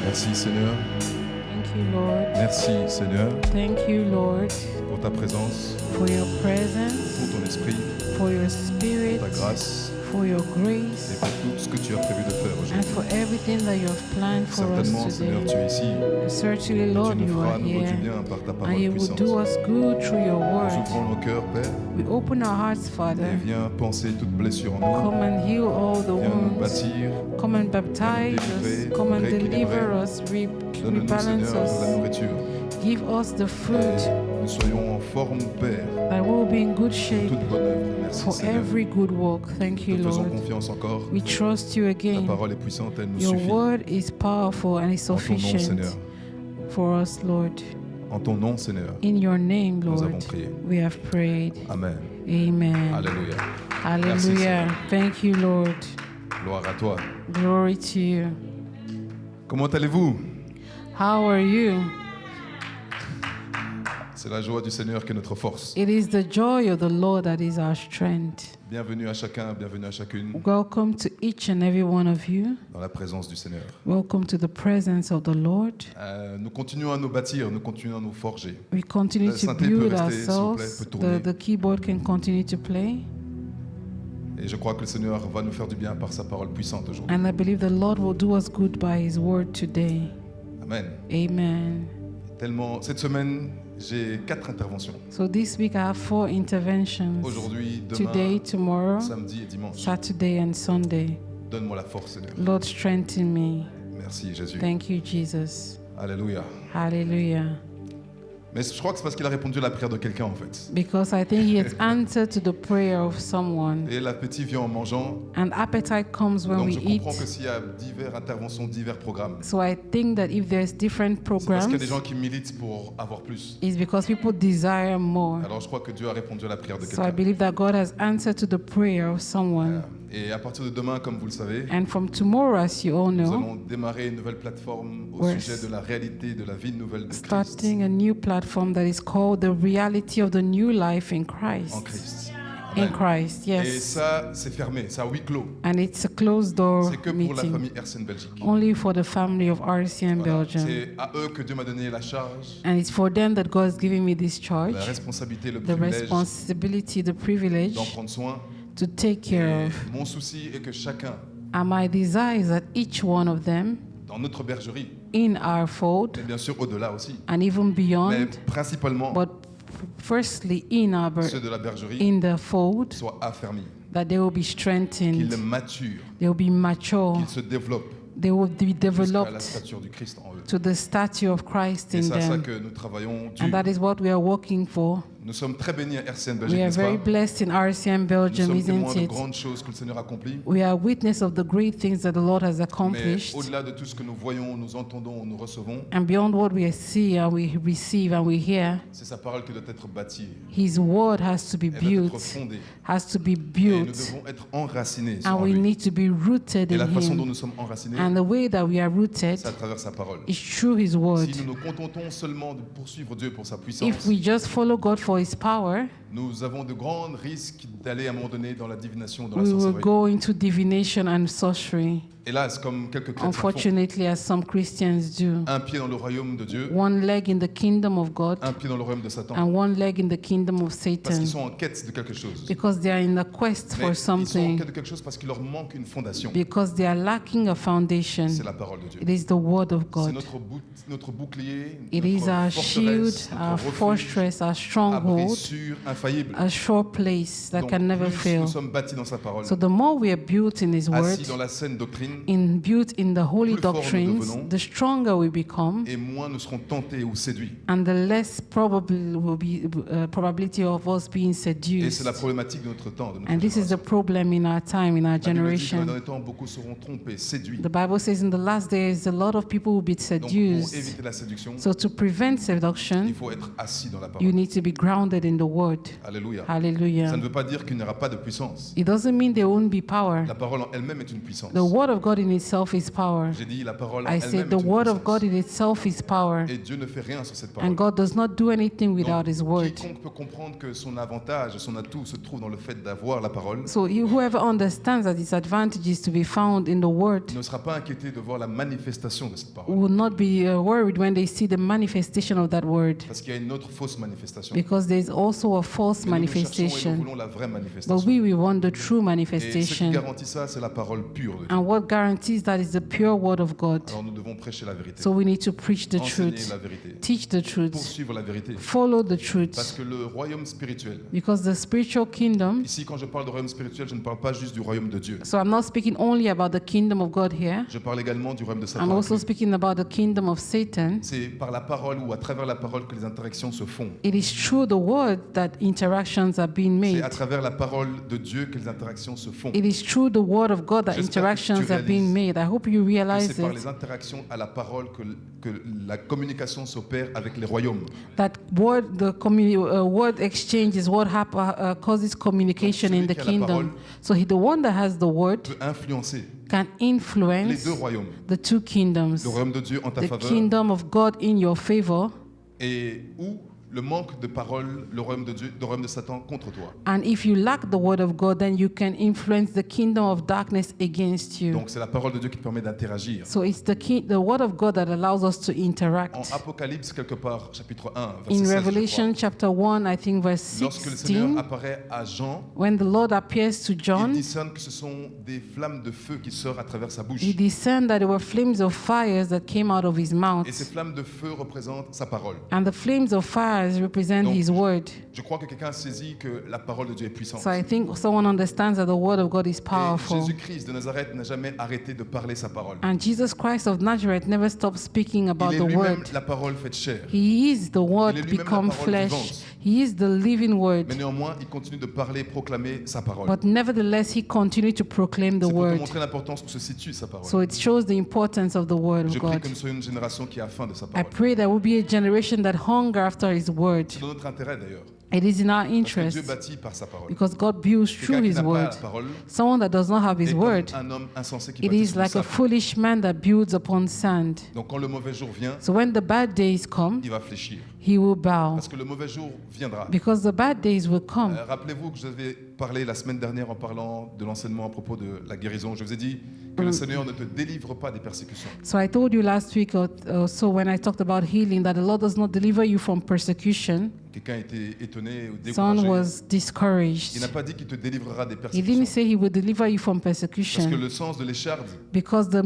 Merci Seigneur. Thank you, Lord. Merci Seigneur Thank you, Lord, pour ta présence, for your presence, pour ton esprit, for your spirit, ta grâce for your et grace, pour tout ce que tu as prévu de faire and aujourd'hui. for everything that you have planned for Certainement us Seigneur, today. tu es ici Certainly, et tu Lord, nous you feras are à nouveau du here, bien par ta and parole you will puissante. do us good through your Nous word. ouvrons nos cœurs, Père, We open our hearts, et Father. viens penser toute blessure en nous. Come and heal all the Viens nous wounds. bâtir. Come and baptize us. Come and deliver us. Donne-nous, Rebalance Seigneur, la us. nourriture. Give us the Et fruit nous soyons en forme, Père, that will be in good pour shape toute bonne œuvre. Merci, for Seigneur. every good work. Thank you, Nous te faisons Lord. confiance encore. We trust you Ta again. parole est puissante, elle nous Your suffit. word is powerful and is En ton nom, sufficient Seigneur. for us, Lord. En ton nom, Seigneur. In your name, Nous Lord, avons prié. we have prayed. Amen. Amen. Alléluia. Merci, Hallelujah. Seigneur. Thank you, Lord. Gloire à toi. Glory to you. Comment allez-vous? How are you? C'est la joie du Seigneur qui est notre force. It is the joy of the Lord that is our strength. Bienvenue à chacun, bienvenue à chacune Welcome to each and every one of you. dans la présence du Seigneur. Welcome to the presence of the Lord. Nous continuons à nous bâtir, nous continuons à nous forger. We continue La to synthé peut build rester, s'il vous plaît, ourselves. peut tourner. The keyboard can continue to play. Et je crois que le Seigneur va nous faire du bien par sa parole puissante aujourd'hui. And I believe the Lord will do us good by His word today. Amen. Amen. Tellement, cette semaine, j'ai 4 interventions. So this week I have 4 interventions. Aujourd'hui, Today, demain, tomorrow, samedi et dimanche. Saturday and Sunday. Donne-moi la force, Seigneur. Lord, strengthen me. Merci, Jésus. Thank you, Jesus. Alléluia. Hallelujah. Mais je crois que c'est parce qu'il a répondu à la prière de quelqu'un, en fait. Because I think He has answered to the prayer of someone. Et l'appétit vient en mangeant. And appetite comes when Donc we je eat. comprends que s'il y a diverses interventions, divers programmes, So I think that if there's different c'est parce qu'il y a programs, des gens qui militent pour avoir plus. it's because people desire more. Alors je crois que Dieu a répondu à la prière de So I quelqu'un. believe that God has answered to the prayer of someone. Et à partir de demain, comme vous le savez, And from tomorrow, as you all nous know, allons démarrer une nouvelle plateforme au We're sujet de la réalité de la vie nouvelle de Christ. starting a new platform that is called the reality of the new life in En Christ. Christ. In Amen. Christ, Et yes. ça, c'est fermé, c'est à huis clos. And it's a closed door C'est que pour la meeting, famille RCN Belgique. only for the family of RCN Voilà. Belgium. C'est à eux que Dieu m'a donné la charge, And it's for them that God is giving me this charge, la responsabilité, le the privilège responsibility, the privilege d'en prendre soin. to take care Et of. mon souci est que chacun, And my desire is that each one of them dans notre bergerie, in our fold et bien sûr au-delà aussi, and even mais beyond, principalement but firstly in our ceux de la bergerie, in the fold, soient affermis, that they will be qu'ils strengthened, maturent, they will be mature, qu'ils se développent they will be jusqu'à la developed stature du Christ en eux. to the statue of Christ Et in c'est à ça them. que nous travaillons. And that is what we are working for. Nous sommes très bénis à RCN We Belgique, are n'est-ce very pas? blessed in RCN Nous Belgium, sommes isn't témoins de it? grandes choses que le Seigneur accomplit. We are witness of the great things that the Lord has Mais accomplished. au-delà de tout ce que nous voyons, nous entendons, nous recevons, And beyond what we see and we receive and we hear, c'est sa parole qui doit être bâtie. His word has to be Elle doit être built, fondée. has to be Et nous built, devons être enracinés and en we lui. need to be rooted Et in la façon dont Him. nous sommes enracinés, And the way that we are rooted c'est à travers sa parole. is through His word. Si nous nous contentons seulement de poursuivre Dieu pour sa If puissance, we just follow God for His power, nous avons de grands risques d'aller à un moment donné dans la divination, dans la we will sorcellerie. go into divination and sorcery. Hélas, comme quelques chrétiens font, Unfortunately, as some Christians do. un pied dans le royaume de Dieu, One leg in the kingdom of God un pied dans le royaume de Satan, and one leg in the kingdom of parce Satan, qu'ils sont en quête de quelque chose. because they are in the quest Mais for ils sont en something, quête de quelque chose parce qu'il leur manque une fondation. because they are lacking a foundation. C'est la parole de Dieu. It is the word of C'est God. notre bouclier, It is notre our shield, forteresse, our notre refuge, fortress, our abri stronghold, sûr, infaillible. a sure place that Donc, can never plus fail. nous sommes bâtis dans sa parole, So the more we are built in His word, assis dans la saine doctrine, built in the holy plus forts nous doctrines, devenons, the stronger we become, et moins nous serons tentés ou séduits. and the less probable will be probability of us being Et c'est seduced. la problématique de notre temps, de notre And this is the génération. problem in our time, in our La Bible dit que dans generation. les temps, beaucoup seront trompés, séduits. The Bible says in the last days, a lot of people will be Donc, pour seduced. éviter la séduction, So to prevent il seduction, faut être assis dans la you parole. need to be grounded in the word. Alléluia. Ça Hallelujah. ne veut pas dire qu'il n'y aura pas de puissance. It doesn't mean there won't be power. La parole en elle-même est une puissance. The word of of God in itself is power. J'ai dit la parole en I elle-même said est the une word of puissance. God in itself is power. Et Dieu ne fait rien sans cette And parole. God does not do anything without Donc, His word. quiconque peut comprendre que son avantage, son atout se trouve dans le fait d'avoir la parole, So whoever understands that its advantage is to be found in the word ne sera pas inquiété de voir la manifestation de cette parole. will not be worried when they see the manifestation of that word, Parce qu'il y a une autre fausse manifestation. because there is also a false Mais nous cherchons et nous manifestation. voulons la vraie But manifestation. we want the true Et ce qui manifestation. garantit ça, c'est la parole pure de Dieu. And what guarantees that is the pure word of God. Alors nous devons prêcher la vérité, So we need to preach the enseigner truth, la vérité, teach the truth, poursuivre la vérité. follow the Parce truth. que le royaume spirituel, Because the spiritual kingdom, ici quand je parle de royaume spirituel, je ne parle pas juste du royaume de Dieu. so I'm not speaking only about the kingdom of God here, Je parle également du royaume de I'm Satan. also speaking about the kingdom of Satan. C'est par la parole ou à travers la parole que les interactions se font. It is through the word that interactions are being C'est made. à travers la parole de Dieu que les interactions se font. It is through the word of God that J'espère que tu interactions are being réalises made. I hope you Que realize c'est par it, les interactions à la parole que la communication s'opère avec les royaumes. that word exchange is what causes communication Donc, in the celui qui a la parole kingdom. So the one that has the word Peut influencer can les influence deux royaumes. the two kingdoms. Le royaume de Dieu en ta The faveur kingdom of God in your favor, et ou le manque de parole, le royaume de Dieu, le royaume de Satan contre toi. and if you lack the word of God, then you can influence the kingdom of darkness against you. Donc c'est la parole de Dieu qui te permet d'interagir. So it's the word of God that allows us to En interact. Apocalypse quelque part, chapitre 1, verset In 16, je Revelation chapter 1, I think verse crois. Lorsque le Seigneur 16, apparaît à Jean, when the Lord appears to il John, discerne que ce sont des flammes de feu qui sortent à travers sa bouche. he discerned that there were flames of fires that came out of his mouth. Et ces flammes de feu représentent sa parole. And the flames of fires represent Donc, his word. Je crois que quelqu'un a saisi que la parole de Dieu est puissante. So I think someone understands that the word of God is Et powerful. Jésus-Christ de Nazareth n'a jamais arrêté de parler sa parole. And Jesus Christ of Nazareth never stopped speaking about Il est the lui-même word. la parole faite chair. He is the word Il est lui-même become la parole flesh. vivante. He is the living word. Mais néanmoins, il continue de parler, proclamer sa parole. But nevertheless, he continued to proclaim the C'est pour te word. montrer l'importance où se situe sa parole. So it shows the importance of the word of Je prie God. que nous soyons une génération qui a faim de sa I parole. pray there will be a generation that hunger after his word. C'est dans notre intérêt d'ailleurs. It is in our Parce que Dieu interest bâtit par sa parole. because God builds through Quelqu'un qui his n'a pas word. la parole Someone that does not have his est word, comme un homme insensé qui it bâtit is sur le like a sable. foolish man that builds upon sand. Donc quand le mauvais jour vient, So when the bad days come, il va fléchir. he will bow Parce que le mauvais jour viendra. because the bad days will come. Rappelez-vous que je vous avais parlé la semaine dernière en parlant de l'enseignement à propos de la guérison. Je vous ai dit que le Seigneur ne te délivre pas des persécutions. So I told you last week or so when I talked about healing that the Lord does not deliver you from persecution. Quelqu'un était étonné ou Someone découragé. was discouraged. Il n'a pas dit qu'il te délivrera des He persécutions. didn't say he would deliver you from Parce que persecution le sens de l'écharde because the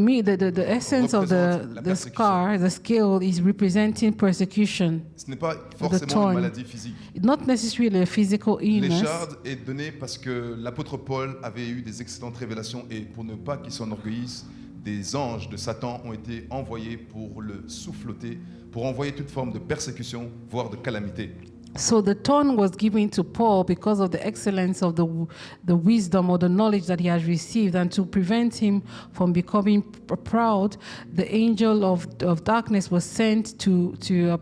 essence of représente la the scar, the scale, is representing persecution, ce n'est pas forcément thorn. une maladie physique. not necessarily a physical illness. L'écharde est donnée parce que l'apôtre Paul avait eu des excellentes révélations et pour ne pas qu'il s'enorgueillisse, des anges de Satan ont été envoyés pour le souffloter, pour envoyer toute forme de persécution, voire de calamité. So the thorn was given to Paul because of the excellence of the wisdom or the knowledge that he has received, and to prevent him from becoming proud, the angel of darkness was sent to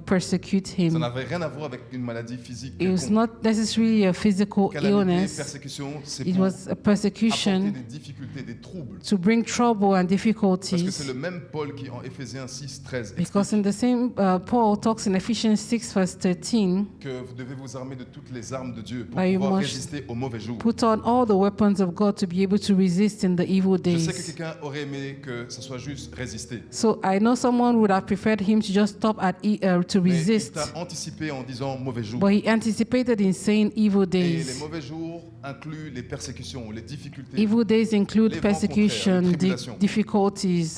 persecute Ça him. n'avait rien à voir avec une maladie physique. It was quelconque. not necessarily a physical Calamité, illness. persécution, c'est It pour was a persecution apporter des difficultés, des troubles. to bring trouble and Parce que c'est difficulties. le même Paul qui en Éphésiens 6, 13 Because explique in the same, Paul talks in Ephesians 6 verse 13, que vous devez vous armer de toutes les armes de Dieu pour But you pouvoir must résister aux mauvais jours. put on all the weapons of God to be able to resist in the evil Je sais que days. quelqu'un aurait aimé que ce soit juste résister. So I know someone would have preferred him to just stop to Mais il resist, t'a anticipé en disant mauvais jours. but he anticipated in saying evil Et les days. mauvais jours incluent les persécutions, les difficultés. Evil days include Les vents persecution, contraires, les tribulations. difficulties,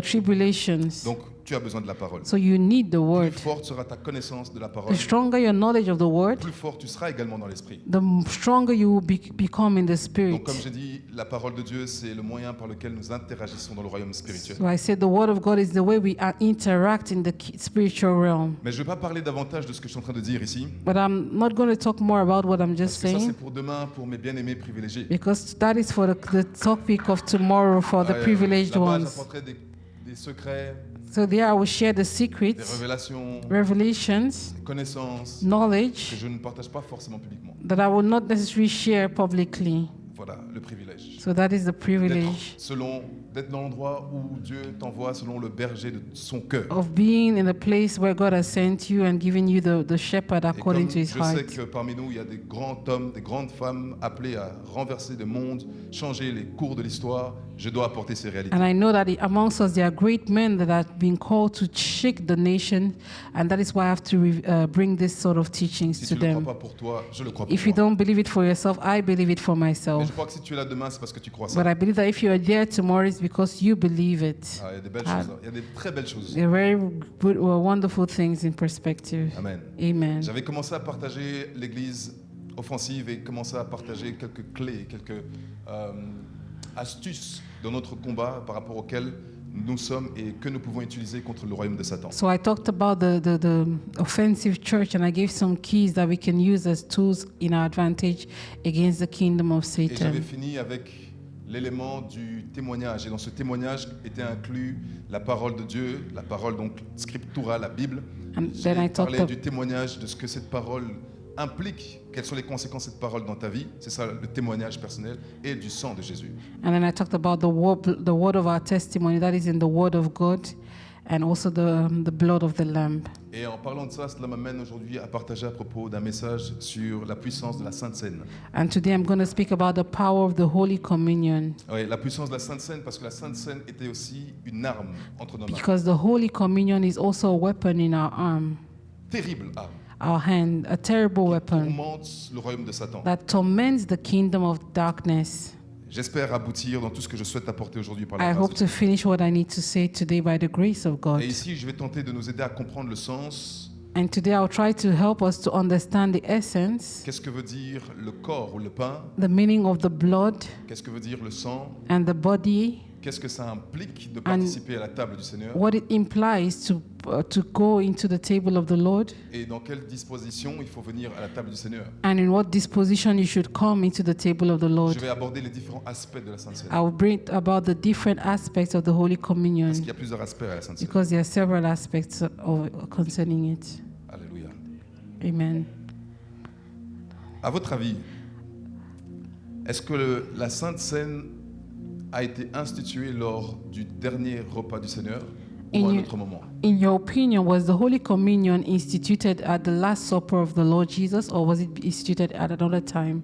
tribulations. Donc tu as besoin de la parole. So you need the Plus word. forte sera ta connaissance de la parole, The stronger your knowledge of the word, plus fort tu seras également dans l'esprit. the stronger you will become in the Donc spirit. comme j'ai dit, la parole de Dieu, c'est le moyen par lequel nous interagissons dans le royaume spirituel. So I said the word of God is the way we interact in the spiritual realm. Mais je ne vais pas parler davantage de ce que je suis en train de dire ici, But I'm not going to talk more about what I'm parce just que ça c'est saying, pour demain, pour mes bien-aimés privilégiés. because that is for the topic of tomorrow for the Ouais, privileged là-bas, ones. j'apporterai des secrets, So there I will share the des secrets, révélations, revelations, des connaissances que knowledge je ne partage pas forcément publiquement. that I will not necessarily share publicly. Voilà, le privilège. So that is the privilege D'être dans l'endroit où Dieu t'envoie selon le berger de son cœur. of being in a place where God has sent you and given you the shepherd Et according comme to his je sais heart. que parmi nous, il y a des grands hommes, des grandes femmes appelés à renverser le monde, changer les cours de l'histoire, je dois apporter ces réalités. And I know that amongst us there are great men that have been called to shake the nation, and that is why I have to bring this sort of teachings Si to tu ne le them. crois pas pour toi, je le crois pour If you toi. don't believe it for yourself, I believe it for Mais myself. je crois que si tu es là demain, c'est parce que tu crois ça. But I believe that if you are there tomorrow, it's because you believe it. Ah, il y a des belles choses, hein. Il y a des très belles choses. They're very good, wonderful things in perspective. Amen. Amen. J'avais commencé à partager l'église offensive et commencé à partager quelques clés, quelques astuces dans notre combat par rapport auxquelles nous sommes et que nous pouvons utiliser contre le royaume de Satan. So I talked about the offensive church, and I gave some keys that we can use as tools in our advantage against the kingdom of Et j'avais Satan. fini avec l'élément du témoignage. Et dans ce témoignage était inclus la parole de Dieu, la parole donc scriptura, la Bible. And then I J'ai talked parlé du témoignage de ce que cette parole implique, quelles sont les conséquences de cette parole dans ta vie. C'est ça le témoignage personnel et du sang de Jésus. And then I talked about the word of our testimony, that is in the word of God, and also the blood of the Lamb. Et en parlant de ça, cela m'amène aujourd'hui à partager à propos d'un message sur la puissance de la Sainte Seine. And today I'm going to speak about the power of the Holy Communion, Oui, la puissance de la Sainte Seine, parce que la Sainte Seine était aussi une arme entre nos mains. because the Holy Communion is also a weapon in our arm, Terrible arme. our hand, a terrible weapon Tourmente le royaume de Satan. that torments the kingdom of darkness. J'espère aboutir dans tout ce que je souhaite apporter aujourd'hui par I la grâce hope de to Dieu. finish what I need to say today by the grace of God. Et ici, je vais tenter de nous aider à comprendre le sens. And today I'll try to help us to understand the essence, Qu'est-ce que veut dire le corps ou le pain? the meaning of the blood Qu'est-ce que veut dire le sang? and the body, Qu'est-ce que ça implique de participer à la table du Seigneur? what it implies to go into the table of the Lord, Et dans quelle disposition il faut venir à la table du Seigneur? and in what disposition you should come into the table of the Lord. Je vais aborder les différents aspects de la Sainte Seine. I will bring about the different aspects of the Holy Communion Parce qu'il y a plusieurs aspects à la Sainte Seine. because there are several aspects concerning it. Alléluia. Amen. À votre avis, est-ce que la Sainte Seine a été instituée lors du dernier repas du Seigneur ou à un autre moment? In your opinion, was the Holy Communion instituted at the Last Supper of the Lord Jesus, or was it instituted at another time?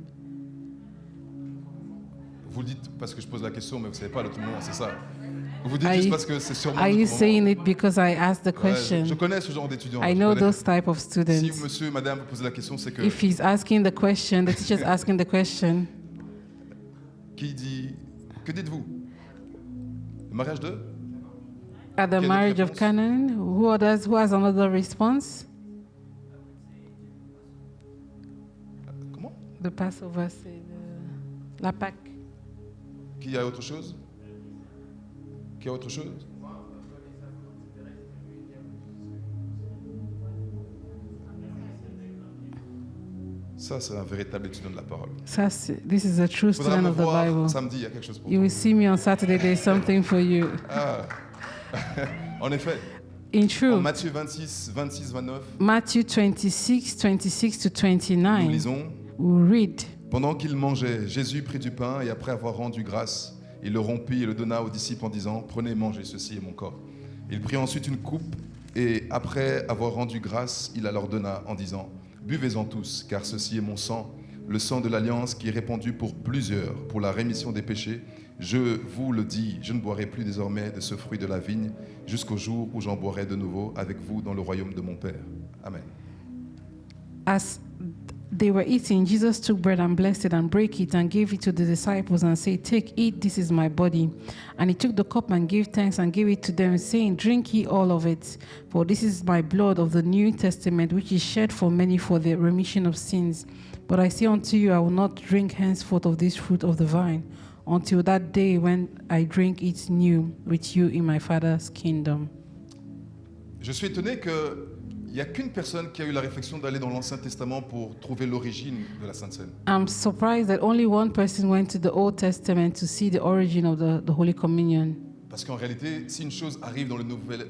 Vous le dites parce que je pose la question, mais vous ne savez pas à l'autre moment, c'est ça? Vous le dites Are juste you- parce que c'est sûrement Are l'autre you moment. saying it because I asked the Ouais, question? je connais ce genre d'étudiants. I je know connais. those type of Si students. monsieur, madame, vous posez la question, c'est que If he's asking the question, the teacher's asking the question, qui dit, que dites-vous? Le mariage de? at the Quelle marriage of réponse? Canaan, who has another response? Comment? The Passover, c'est la Pâque. Qui a autre chose? Qui a autre chose? Ça, c'est un véritable étudiant de la parole. This is a true Il faudra student me of the voir Bible. samedi, il y a quelque chose pour You toi. will see me on Saturday. There's something for you. Ah. En effet, In en truth, Matthieu 26, 26, 29, Matthew 26, 26 to nous 29, lisons: we read, Pendant qu'il mangeait, Jésus prit du pain et après avoir rendu grâce, il le rompit et le donna aux disciples en disant: Prenez, mangez, ceci est mon corps. Il prit ensuite une coupe et après avoir rendu grâce, il la leur donna en disant: Buvez-en tous, car ceci est mon sang, le sang de l'alliance qui est répandu pour plusieurs, pour la rémission des péchés. Je vous le dis, je ne boirai plus désormais de ce fruit de la vigne jusqu'au jour où j'en boirai de nouveau avec vous dans le royaume de mon Père. Amen. as they were eating, Jesus took bread and blessed it and brake it and gave it to the disciples and said, Take, eat, this is my body. And he took the cup and gave thanks and gave it to them, saying, Drink ye all of it, for this is my blood of the New Testament, which is shed for many for the remission of sins. But I say unto you, I will not drink henceforth of this fruit of the vine, until that day when I drink it new with you in my Father's kingdom. Je suis étonné qu'il n'y a qu'une personne qui a eu la réflexion d'aller dans l'Ancien Testament pour trouver l'origine de la Sainte Seine. I'm surprised that only one person went to the Old Testament to see the origin of the Holy Communion. Parce qu'en réalité, si une chose arrive dans le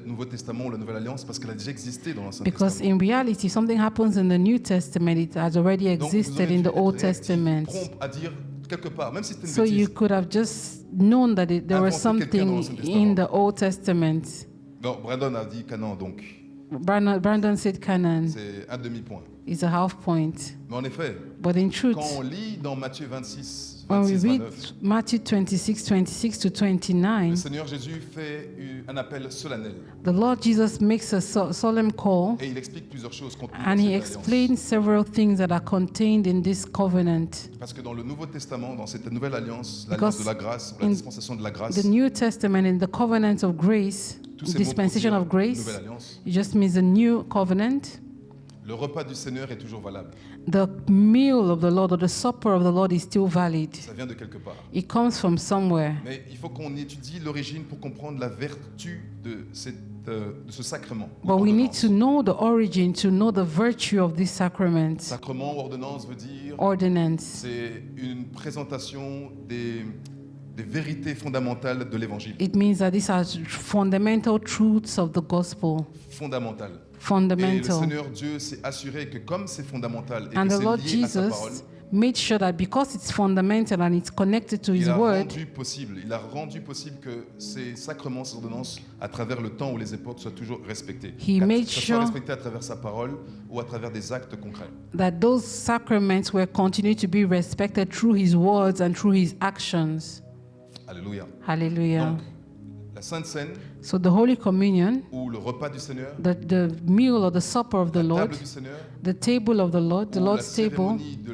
Nouveau Testament ou la Nouvelle Alliance, parce qu'elle a déjà existé dans l'Ancien Because Testament. in reality, something happens in the New Testament, it has already Donc, vous existed aurez in dû the Old être réactif, Testament. prompt à dire quelque part, même si c'était une So you bêtise. could have just known that there was Inventer quelqu'un dans something l'Ancien in the Old Testament. Non, Brandon a dit Canaan, donc Brandon said Canaan c'est un demi-point. is a half point. Mais en effet, But in truth, quand on lit dans Matthieu 26, when we 26, read 29, Matthew 26 to le 29, Seigneur Jésus fait un appel solennel the Lord Jesus makes a solemn call et il explique plusieurs choses contenues and dans he cette alliance. explains several things that are contained in this covenant. Parce que dans le Nouveau Testament, dans cette nouvelle alliance, Because l'alliance de la grâce, ou la in dispensation de la grâce, The New Testament, in the covenant of grace, tous ces mots pour dispensation dire of grace, nouvelle alliance, it just means a new covenant. le repas du Seigneur est toujours valable. The meal of the Lord or the supper of the Lord is still valid. Ça vient de quelque part. It comes from somewhere. Mais il faut qu'on étudie l'origine pour comprendre la vertu de ce sacrement. ou But we need ordonnance. to know the origin, to know the virtue of this sacrament. Sacrement ou ordonnance veut dire Ordinance. c'est une présentation des vérités fondamentales de l'évangile. It means that these are fundamental truths of the gospel. Fondamentales. Et le Fundamental. Seigneur Dieu s'est assuré que comme c'est fondamental et And que the Lord c'est lié à sa parole, Jesus made sure that because it's fundamental and it's connected to His word, il a rendu possible que ces sacrements, ces ordonnances, à travers le temps ou les époques, soient toujours respectés. He Que made ça soit sure respecté à travers sa parole ou à travers des actes concrets. that those sacraments were continued to be respected through His words and through His actions. Alléluia. Hallelujah. Donc, la Sainte Seine So the Holy Communion, ou le repas du Seigneur, the meal or the supper of the la Lord, table du Seigneur, the table of the Lord, the ou la Lord's table, cérémonie de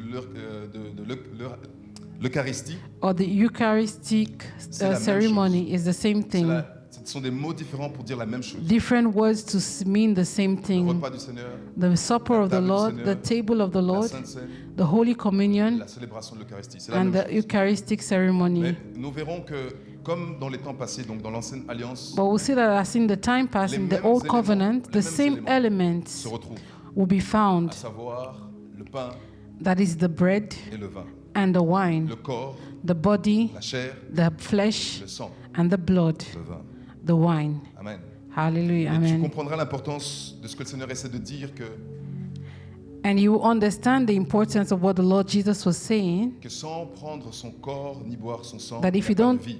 l'Eucharistie, or the Eucharistic C'est la même ceremony is the same thing. ce sont des mots différents pour dire la même chose. Different words to mean the same Le thing. repas du Seigneur, The supper of the table du Lord, Seigneur, the table of the la Lord, Sainte Seine, the Holy Communion, la célébration de l'Eucharistie. C'est la and même the chose. Eucharistic ceremony. Mais nous verrons que, comme dans les temps passés, donc dans l'ancienne alliance, But we'll see that as in the time past, Les in the mêmes Old éléments, Covenant, les the mêmes same éléments elements se retrouvent, will be à found. savoir le pain That is the bread et le vin, and the wine, le corps, the body, la chair, the flesh, le sang, and the blood, le vin. the wine. Amen. Hallelujah. Et tu Amen. comprendras l'importance de ce que le Seigneur essaie de dire, And you understand the importance of what the Lord Jesus was saying, que sans prendre son corps ni boire son sang, That il if n'y a you pas don't de vie.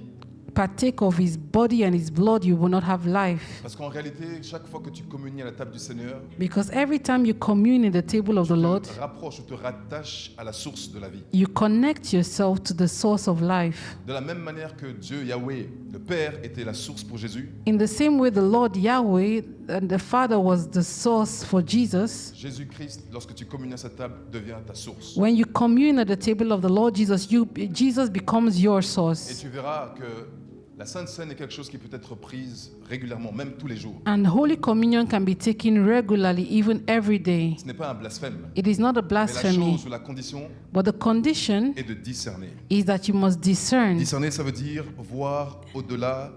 partake of His body and His blood, you will not have life. Parce qu'en réalité, chaque fois que tu communies à la table du Seigneur, Because every time you commune in the table of the Lord, tu te rapproches ou te rattaches à la source de la vie. you connect yourself to the source of life. De la même manière que Dieu, Yahweh, le Père, était la source pour Jésus, In the same way, the Lord Yahweh and the Father was the source for Jesus. Jésus-Christ, lorsque tu communies à sa table, devient ta source. When you commune at the table of the Lord Jesus, Jesus becomes your Et source. tu verras que la Sainte Seine est quelque chose qui peut être prise régulièrement, même tous les jours. And Holy Communion can be taken regularly, even every day. Ce n'est pas un blasphème, It is not a mais la blasphemy, chose ou la condition but the condition est de discerner. is that you must discern. Discerner, ça veut dire voir au-delà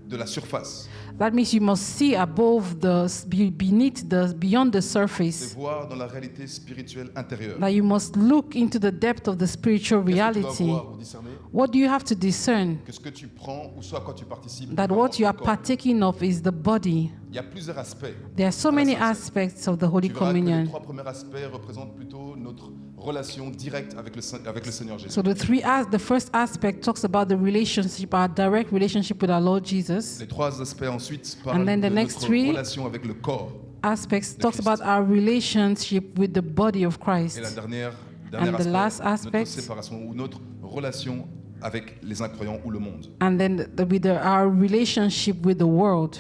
de la surface. That means you must see above beyond the C'est surface. voir dans la réalité spirituelle intérieure. That you must look into the depth of the spiritual Qu'est-ce que tu dois reality. voir ou discerner? What do you have to discern? Que ce que tu prends ou ce à quoi tu participes. That peu what importe you are le corps. partaking of is the body. Il y a plusieurs aspects. There are so à la many Sainte Seine. aspects of the Holy Tu verras que les Communion. 3 premiers aspects représentent plutôt notre relation directe avec le Seigneur Jésus. So the first aspect talks about the relationship, our direct relationship with our Lord Jesus. Les 3 aspects ensuite parlent And then the de next notre 3 relation avec le corps. Aspects talks Christ. about our relationship with the body of Et la Christ. dernière And the aspect, last notre aspect- séparation ou notre relation avec les incroyants ou le monde. And then our relationship with the world.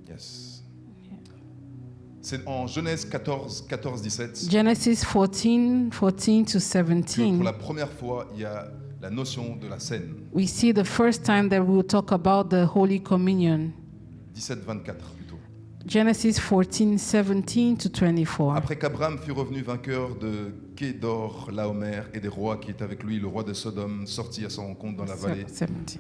Yes. C'est en Genèse 14, 17 Genesis 14 to que pour 17. la première fois, il y a la notion de la scène. We see the first time that we will talk about the Holy Communion. 17, 24 plutôt. Genesis 14, 17 to 24. Après qu'Abraham fut revenu vainqueur de Kédor, Laomer et des rois qui étaient avec lui, le roi de Sodome sortit à son rencontre dans la vallée 17.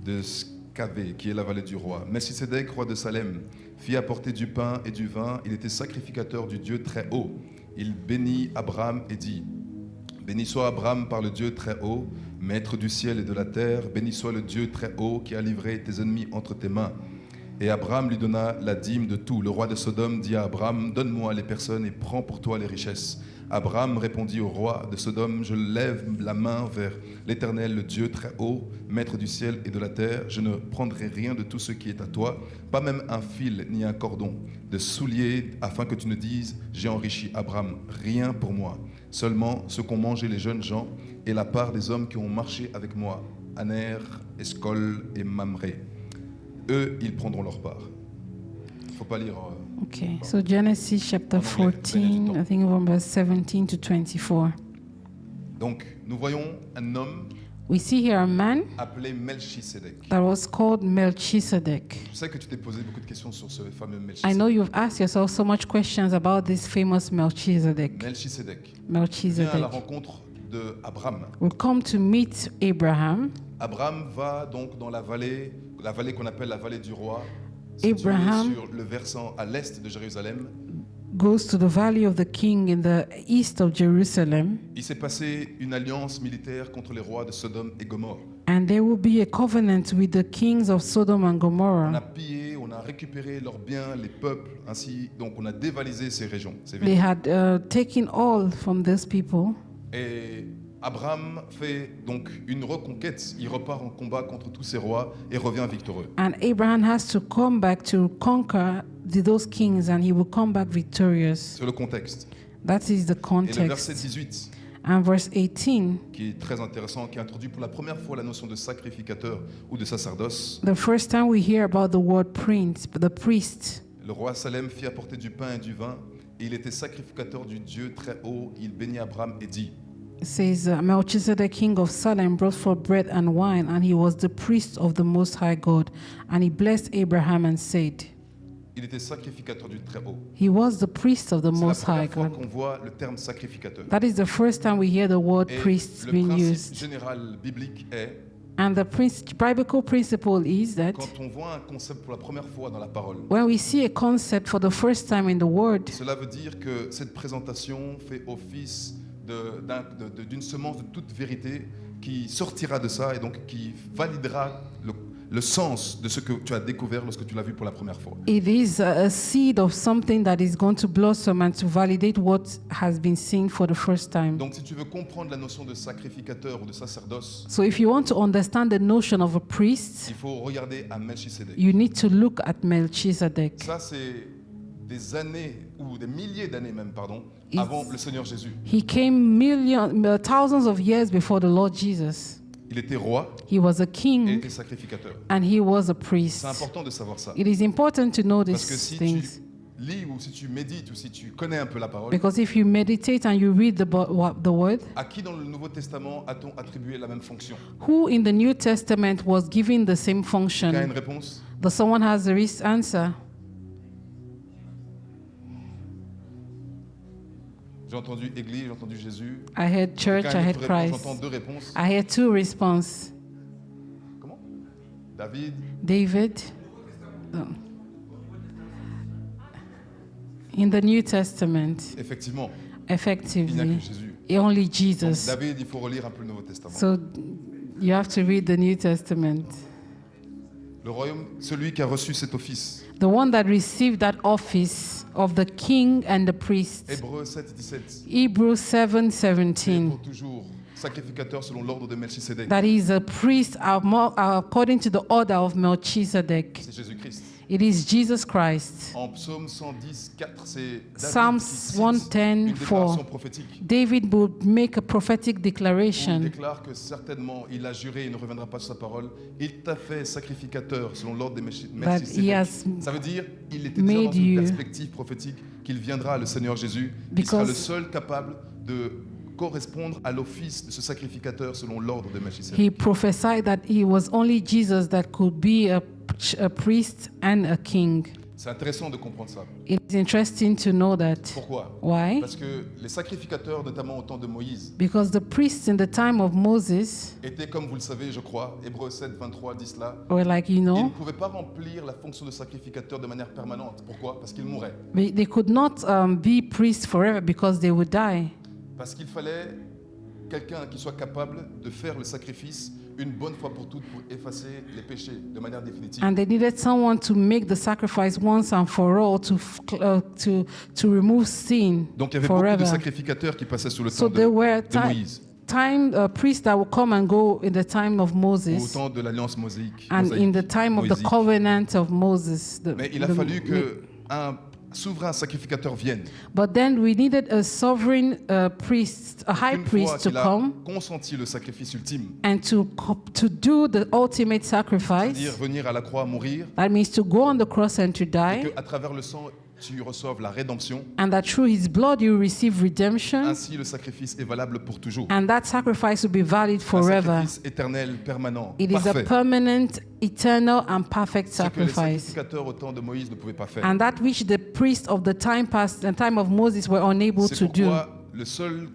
de Scavé, qui est la vallée du roi. Melchisédek, roi de Salem, fit apporter du pain et du vin. Il était sacrificateur du Dieu très haut. Il bénit Abraham et dit: Béni soit Abraham par le Dieu très haut, maître du ciel et de la terre. Béni soit le Dieu très haut qui a livré tes ennemis entre tes mains. Et Abraham lui donna la dîme de tout. Le roi de Sodome dit à Abraham: Donne-moi les personnes et prends pour toi les richesses. Abraham répondit au roi de Sodome, je lève la main vers l'Éternel, le Dieu très haut, maître du ciel et de la terre. Je ne prendrai rien de tout ce qui est à toi, pas même un fil ni un cordon de soulier, afin que tu ne dises, j'ai enrichi Abraham, rien pour moi, seulement ce qu'ont mangé les jeunes gens et la part des hommes qui ont marché avec moi, Aner, Escol et Mamré. Eux, ils prendront leur part. Il ne faut pas lire... Okay, so Genesis chapter En anglais, 14, I think from verse 17 to 24. Donc, nous voyons un homme We see here a man appelé Melchisédek. that was called Melchizedek. Je sais que tu t'es posé beaucoup de questions sur ce fameux I know Melchisédek. you've asked yourself so much questions about this famous Melchizedek. Melchisédek vient à la Melchizedek. rencontre d'Abraham. Will come to meet Abraham. Abraham va donc dans la vallée qu'on appelle la vallée du roi, située Abraham sur le versant à l'est de Jérusalem. goes to the valley of the king in the east of Jerusalem, Il s'est passé une alliance militaire contre les rois de Sodome et Gomorrhe. and there will be a covenant with the kings of Sodom and On a Gomorrah. pillé, on a récupéré leurs biens, les peuples, ainsi, donc on a dévalisé ces régions, ces They villes. had taken all from these people. Et Abraham fait donc une reconquête, il repart en combat contre tous ces rois et revient victorieux. And Abraham has to come back to conquer those kings, and he will come back victorious. Sur le contexte. That is the Et le verset context. 18, And verse 18, qui est très intéressant, qui introduit pour la première fois la notion de sacrificateur ou de sacerdoce. the first time we hear about the word prince, the priest. Le roi Salem fit apporter du pain et du vin, et il était sacrificateur du Dieu très haut. Il bénit Abraham et dit, It says, Melchizedek, king of Salem, brought forth bread and wine, and he was the priest of the Most High God. And he blessed Abraham and said, il était sacrificateur du très haut. he was the priest of the C'est la Most High première fois God. qu'on voit le terme sacrificateur. That is the first time we hear the word Et priest le being principe used. général biblique est, And the biblical principle is that quand on voit un concept pour la première fois dans la parole, when we see a concept for the first time in the word, cela veut dire que cette présentation fait office d'une semence de toute vérité qui sortira de ça et donc qui validera le sens de ce que tu as découvert lorsque tu l'as vu pour la première fois. it is a seed of something that is going to blossom and to validate what has been seen for the first time. Donc si tu veux comprendre la notion de sacrificateur ou de sacerdoce, So if you want to understand the notion of a priest, il faut regarder à Melchisédek. you need to look at Melchizedek. Ça c'est des années ou des milliers d'années même, pardon, It's- avant le Seigneur Jésus. He came thousands of years before the Lord Jesus. Il était roi He was a et il king était sacrificateur. and he was a priest. C'est important de savoir ça. It is important to know Parce que these si things. tu lis ou si tu médites ou si tu connais un peu la parole, Because if you meditate and you read the word, à qui dans le Nouveau Testament a-t-on attribué la même fonction? who in the New Testament was given the same Quelqu'un a une function? réponse? Does someone has the answer? J'ai entendu Église, j'ai entendu Jésus. I heard church, Quelqu'un I a une heard autre réponse? Christ. J'entends deux réponses. I heard two responses. Comment? David. David. Oh. In the New Testament, Effectivement, il n'y a que effectively, Jésus. only Donc, Jesus. David, il faut relire un peu le Nouveau Testament. So you have to read the New Testament. Le royaume, celui qui a reçu cet office. The one that received that office of the king and the priest. Hébreux 7, 17. Hebrews C'est 7:17. pour toujours sacrificateur selon l'ordre de Melchisédek. That is a priest according to the order of Melchizedek. C'est Jésus-Christ. It is Jesus Christ. En psaume 110, 4, c'est David Psalms qui cite 110, une déclaration 4. prophétique. David would make a prophetic Où il declaration déclare que certainement il a juré, il ne reviendra pas sur sa parole. Il t'a fait sacrificateur selon l'ordre des that he Melchisédek. has Ça veut dire il était déjà made dans une you- perspective prophétique qu'il viendra, le Seigneur Jésus, qui sera Because- le seul capable de correspondre à l'office de ce sacrificateur selon l'ordre de Melchisédek. he prophesied that he was only Jesus that could be a priest and a king. C'est intéressant de comprendre ça. It is interesting to know that. Pourquoi? Why? Parce que les sacrificateurs, notamment au temps de Moïse, Because the priests in the time of Moses étaient, comme vous le savez, je crois, Hébreux 7, 23 dit cela, were like, you ils ne know, pouvaient pas remplir la fonction de sacrificateur de manière permanente. Pourquoi? Parce qu'ils mouraient. they could not be priests forever because they would die. Parce qu'il fallait quelqu'un qui soit capable de faire le sacrifice une bonne fois pour toutes pour effacer les péchés de manière définitive. And they needed someone to make the sacrifice once and for all to remove sin Donc il y avait beaucoup forever. de sacrificateurs qui passaient sous le So temps there were de Moïse, priests that would come and go in the time of au Moses temps de l'alliance mosaïque. and in the time of the mosaïque. covenant of Moses. Mais il a fallu qu'un souverain sacrificateur vienne. But then we needed a sovereign priest, a high Une fois priest to qu'il a come consenti le sacrifice ultime, and to do the ultimate c'est-à-dire sacrifice. venir à la croix mourir, That means to go on the cross and to et die, qu'à travers le sang, tu reçoives la rédemption. and that through his blood you receive redemption, Ainsi, le sacrifice est valable pour toujours. and that sacrifice will be valid Un forever. sacrifice éternel, permanent, It is a parfait. permanent, eternal, and perfect Ce que les sacrifice. sacrificateurs au temps de Moïse ne pouvaient pas faire. And that which the priests of the time past and time of Moses were unable C'est to do. pourquoi le seul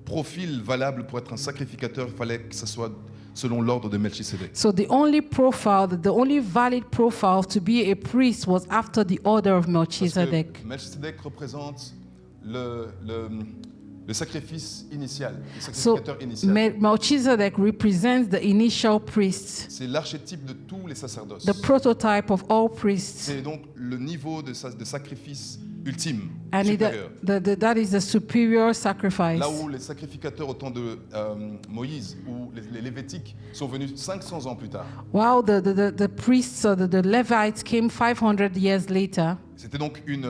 profil valable pour être un sacrificateur, il fallait que ce soit selon l'ordre de Melchisédek. So the only valid profile to be a priest was after the order of Parce Melchizedek. que Melchisédek représente le sacrifice initial, le So sacrificateur initial. Melchizedek represents the initial priest, C'est l'archétype de tous les sacerdoces. the prototype of all priests. C'est donc le niveau de sacrifice ultime, And supérieur. that is the superior sacrifice. Là où les sacrificateurs au temps de Moïse ou les Lévétiques sont venus 500 ans plus tard. While the priests or the Levites came 500 years later, C'était donc une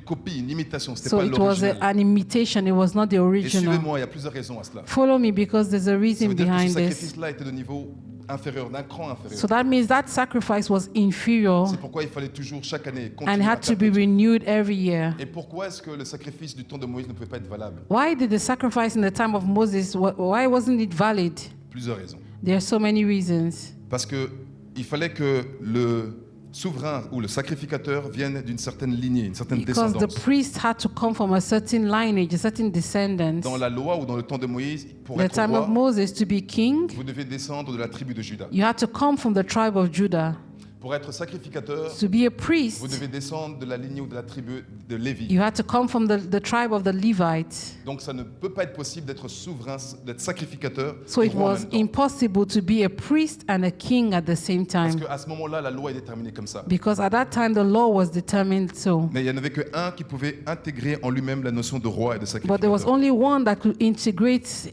copie, une imitation, c'était so pas it was l'original. an imitation, it was not the Et original. suivez-moi, il y a plusieurs raisons à cela. Follow me because there's a Ça reason veut dire que ce behind this. sacrifice-là était de niveau inférieur, d'un cran inférieur. So that means that sacrifice was inferior C'est pourquoi il fallait toujours, chaque année, and continuer à had to be perpétuer. renewed every year. Et pourquoi est-ce que le sacrifice du temps de Moïse ne pouvait pas être valable? Why did the sacrifice in the time of Moses, why wasn't it valid? Plusieurs raisons. There are so many reasons. Parce que il fallait que le souverain ou le sacrificateur vienne d'une certaine lignée, une certaine Because the descendance. priest had to come from a certain lineage, a certain descendants. Dans la loi ou dans le temps de Moïse, pour The être time of roi, Moses, to be king, vous devez descendre de la tribu de Juda. you had to come from the tribe of Judah. Pour être sacrificateur, To be a vous priest, devez descendre de la lignée ou de la tribu de Lévi. you had to come from the tribe of the Levites. Donc ça ne peut pas être possible d'être souverain, d'être sacrificateur So et it roi en was même temps. impossible to be a priest and a king at the same Parce time. qu'à ce moment-là, la loi est déterminée comme ça. Because at that time, the law was determined so. Mais il n'y en avait qu'un qui pouvait intégrer en lui-même la notion de roi et de But there was sacrificateur. only one that could integrate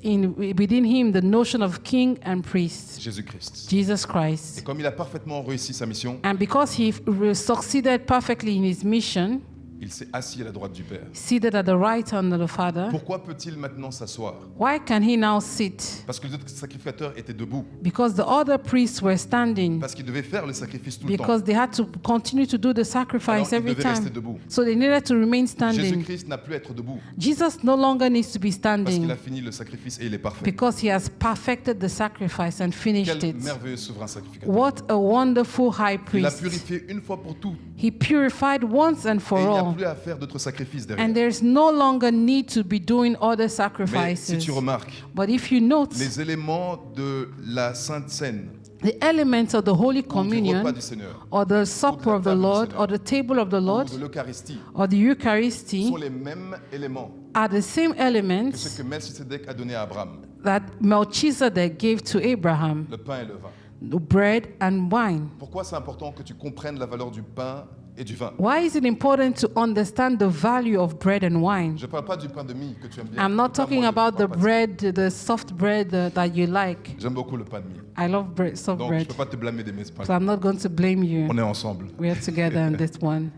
within him the notion of king and priest, Jésus-Christ. Jesus Et Christ. comme il a parfaitement réussi sa mission, And because he succeeded perfectly in his mission, il s'est assis à la droite du Père. seated at the right hand of the Father, Pourquoi peut-il maintenant s'asseoir? why can he now sit? Parce que les autres sacrificateurs étaient debout. Because the other priests were standing. Parce qu'ils devaient faire le sacrifice tout le temps. Because they had to continue to do the Alors, sacrifice ils every devaient rester time. debout. So they needed to remain standing. Jésus-Christ n'a plus à être debout Jesus no longer needs to be parce qu'il standing a fini le sacrifice et il est parfait. because he has perfected the sacrifice and finished Quel it. merveilleux souverain sacrificateur. What a wonderful high Il a priest. purifié une fois pour toutes He purified once and et for il n'y a all. plus à faire d'autres sacrifices derrière. And there's no longer need to be doing other Mais si sacrifices. tu remarques, But if you note, les éléments de la Sainte Seine the elements of the Holy ou du repas Communion du Seigneur or the supper of the Lord or the table of the ou Lord de l'Eucharistie or the Eucharisty sont les mêmes éléments are the same que ce elements que Melchisédek a donné à Abraham, that Melchizedek gave to Abraham, le pain et le vin. the bread and wine. Pourquoi c'est important que tu comprennes la valeur du pain et du vin? Why is it important to understand the value of bread and wine? Je ne parle pas du pain de mie que tu aimes bien. I'm not Le pain talking moelleux, about je the parle pas de ça. bread, the soft bread that you like. J'aime beaucoup le pain de mie. I love bread, soft Donc je ne bread. peux pas te blâmer d'aimer ce pain. So I'm not going to blame you. On est ensemble. We are together on this one.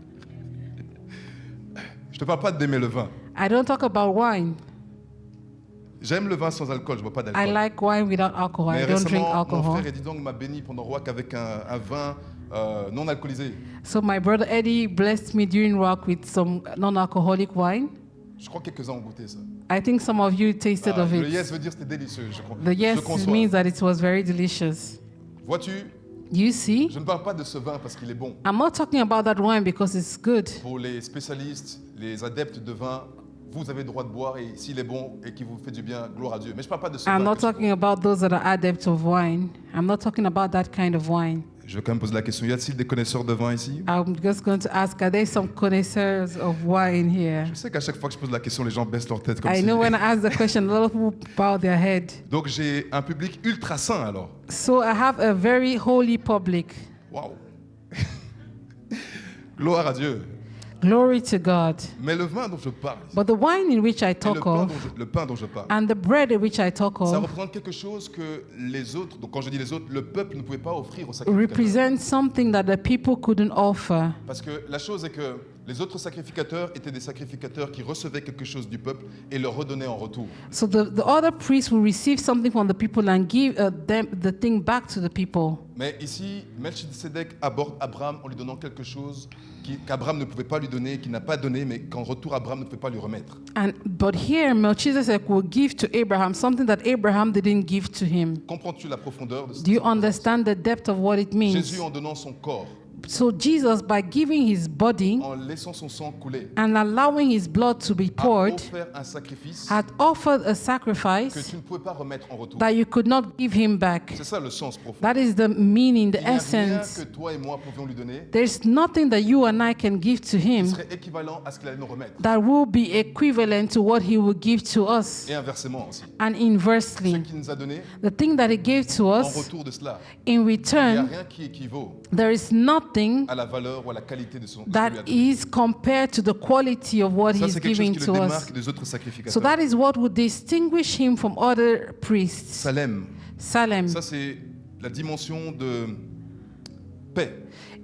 Je ne te parle pas d'aimer le vin. I don't talk about wine. J'aime le vin sans alcool, je ne bois pas I d'alcool. like wine without alcohol. Mais I don't drink récemment, mon alcohol. frère Eddie Dong m'a béni pendant Rock avec un vin non alcoolisé. So my brother Eddie blessed me during work with some non-alcoholic wine. Je crois que quelques-uns ont goûté ça. I think some of you tasted of Le it. yes veut dire c'était délicieux, je crois. The yes Je conçois. means that it was very delicious. Vois-tu, You see, je ne parle pas de ce vin parce qu'il est bon. I'm not talking about that wine because it's good. Pour les spécialistes, les adeptes de vin, vous avez le droit de boire et s'il est bon et qu'il vous fait du bien, gloire à Dieu. Mais je ne parle pas de ce I'm vin. not que je talking about those that are adepts of wine. I'm not talking about that kind of wine. bois. Je vais quand même poser la question, y a-t-il des connaisseurs de vin ici? I'm just going to ask, are there some connoisseurs of wine here? Je sais qu'à chaque fois que je pose la question, les gens baissent leur tête comme I si... know when I ask the question, a lot of people bow their head. Donc j'ai un public ultra saint alors. So I have a very holy public. Waouh. Gloire à Dieu. Glory to God. Mais le vin dont je parle, ici, But the wine in which I et talk of le pain dont je parle, and the bread in which I talk ça of représente quelque chose que les autres, donc quand je dis les autres, le peuple ne pouvait pas offrir aux sacrificateurs. represent something that the people couldn't offer. Parce que la chose est que les autres sacrificateurs étaient des sacrificateurs qui recevaient quelque chose du peuple et le redonnaient en retour. So the other priests will receive something from the people and give them the thing back to the people. Mais ici, Melchisedec aborde Abraham en lui donnant quelque chose qu'Abraham ne pouvait pas lui donner, qu'il n'a pas donné, mais qu'en retour Abraham ne pouvait pas lui remettre. But here Melchizedek will give to Abraham something that Abraham didn't give to him. Comprends-tu la profondeur de ce Do you understand the depth of what it means? Jésus, en donnant son corps, So Jesus, by giving his body en laissant son sang couler, and allowing his blood to be a poured, offert un sacrifice had offered a que sacrifice tu ne pouvais pas remettre en retour. that you could not give him back. C'est ça le sens profond. That is the meaning, the Il n'y a rien essence. que toi et moi pouvions lui donner There's nothing that you and I can give to qui him serait équivalent à ce qu'il allait nous remettre. that will be equivalent to what he will give to us. Et inversement aussi. And Ce inversely, qu'il nous a donné, the thing that he gave to en us, retour de cela, in il n'y a return, rien qui équivaut there is nothing à la valeur ou à la qualité de ce qu'il lui that a donné. is compared to the quality of what Ça, he's c'est quelque chose giving qui le to us. démarque des autres So sacrificateurs. that is what would distinguish him from other priests. Salem, Salem. ça c'est la dimension de paix.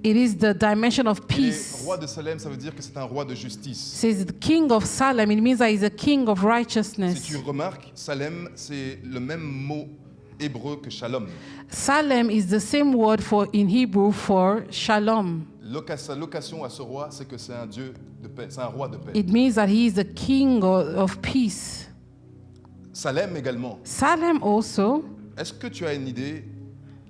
It is the dimension of Et peace. roi de Salem, ça veut dire que c'est un roi de justice. Says the king of Salem, it means that he's a king of Si righteousness. tu remarques, Salem, c'est le même mot hébreu que shalom. Salem is the same word for in Hebrew for shalom. Sa location à ce roi, c'est que c'est un Dieu de paix, c'est un roi de paix. It means that he is the king of peace. Salem également. Salem also. Est-ce que tu as une idée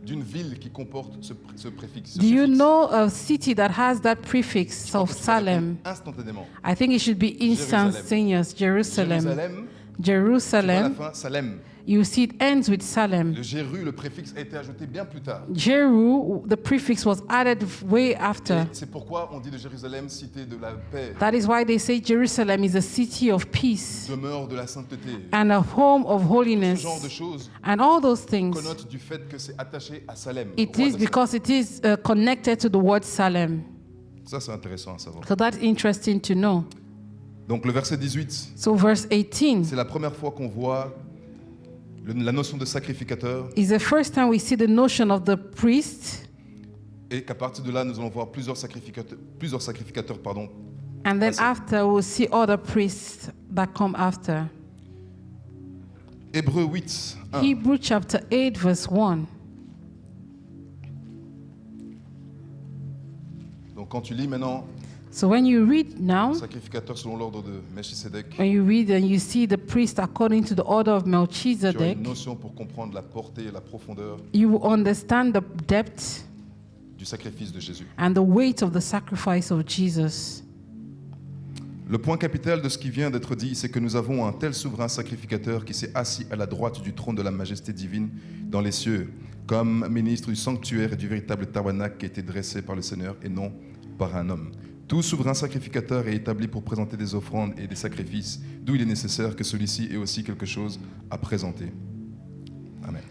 d'une ville qui comporte ce préfixe? ce Do you suffixe? know a city that has that prefix Je crois of que tu vas répondre Salem? instantanément. I think it should be instantaneous. Jerusalem. Jérusalem, tu vois à la Jerusalem. fin, Salem. You see, it ends with Salem. Le Jéru, le préfixe, a été ajouté bien plus tard. Jeru, the prefix was added way after. Et c'est pourquoi on dit de Jérusalem cité de la paix, That is why they say Jerusalem is a city of peace demeure de la sainteté. and a home of Ce holiness. genre de choses And all those things, connote du fait que c'est attaché à Salem. it roi is de Salem. because it is connected to the word Salem. Ça, c'est intéressant à savoir. So that's interesting to know. Donc le verset 18, So verse 18 c'est la première fois qu'on voit la notion de sacrificateur is the first time we see the notion of the priest. et qu'à partir de là, nous allons voir plusieurs sacrificateurs, And then That's it. after, we'll see other priests that come after. Hébreux 8, 1. Hebrew chapter 8, verse 1. Donc quand tu lis maintenant, So when you read now, sacrificateur selon l'ordre de Melchisedec, when you read and you see the priest according to the order of tu auras Melchizedek, une notion pour comprendre la portée et la profondeur you will understand the depth du sacrifice de Jésus. and the weight of the sacrifice of Jesus. Le point capital de ce qui vient d'être dit, c'est que nous avons un tel souverain sacrificateur qui s'est assis à la droite du trône de la majesté divine dans les cieux, comme ministre du sanctuaire et du véritable tabernacle qui a été dressé par le Seigneur et non par un homme. Tout souverain sacrificateur est établi pour présenter des offrandes et des sacrifices, d'où il est nécessaire que celui-ci ait aussi quelque chose à présenter. Amen.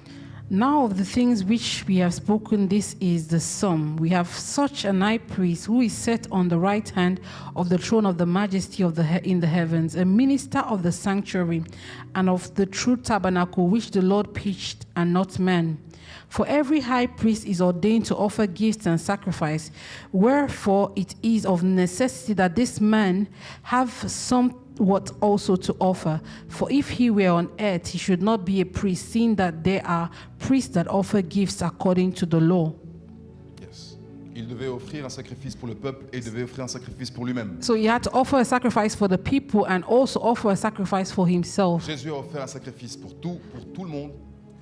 Now of the things which we have spoken, this is the sum. We have such an high priest who is set on the right hand of the throne of the majesty of in the heavens, a minister of the sanctuary and of the true tabernacle which the Lord pitched and not man. For every high priest is ordained to offer gifts and sacrifice, wherefore it is of necessity that this man have somewhat also to offer. For if he were on earth, he should not be a priest, seeing that there are priests that offer gifts according to the law. Yes. Il devait offrir un sacrifice pour le peuple et il devait offrir un sacrifice pour lui-même. So he had to offer a sacrifice for the people and also offer a sacrifice for himself. Jésus a offert un sacrifice pour tout le monde,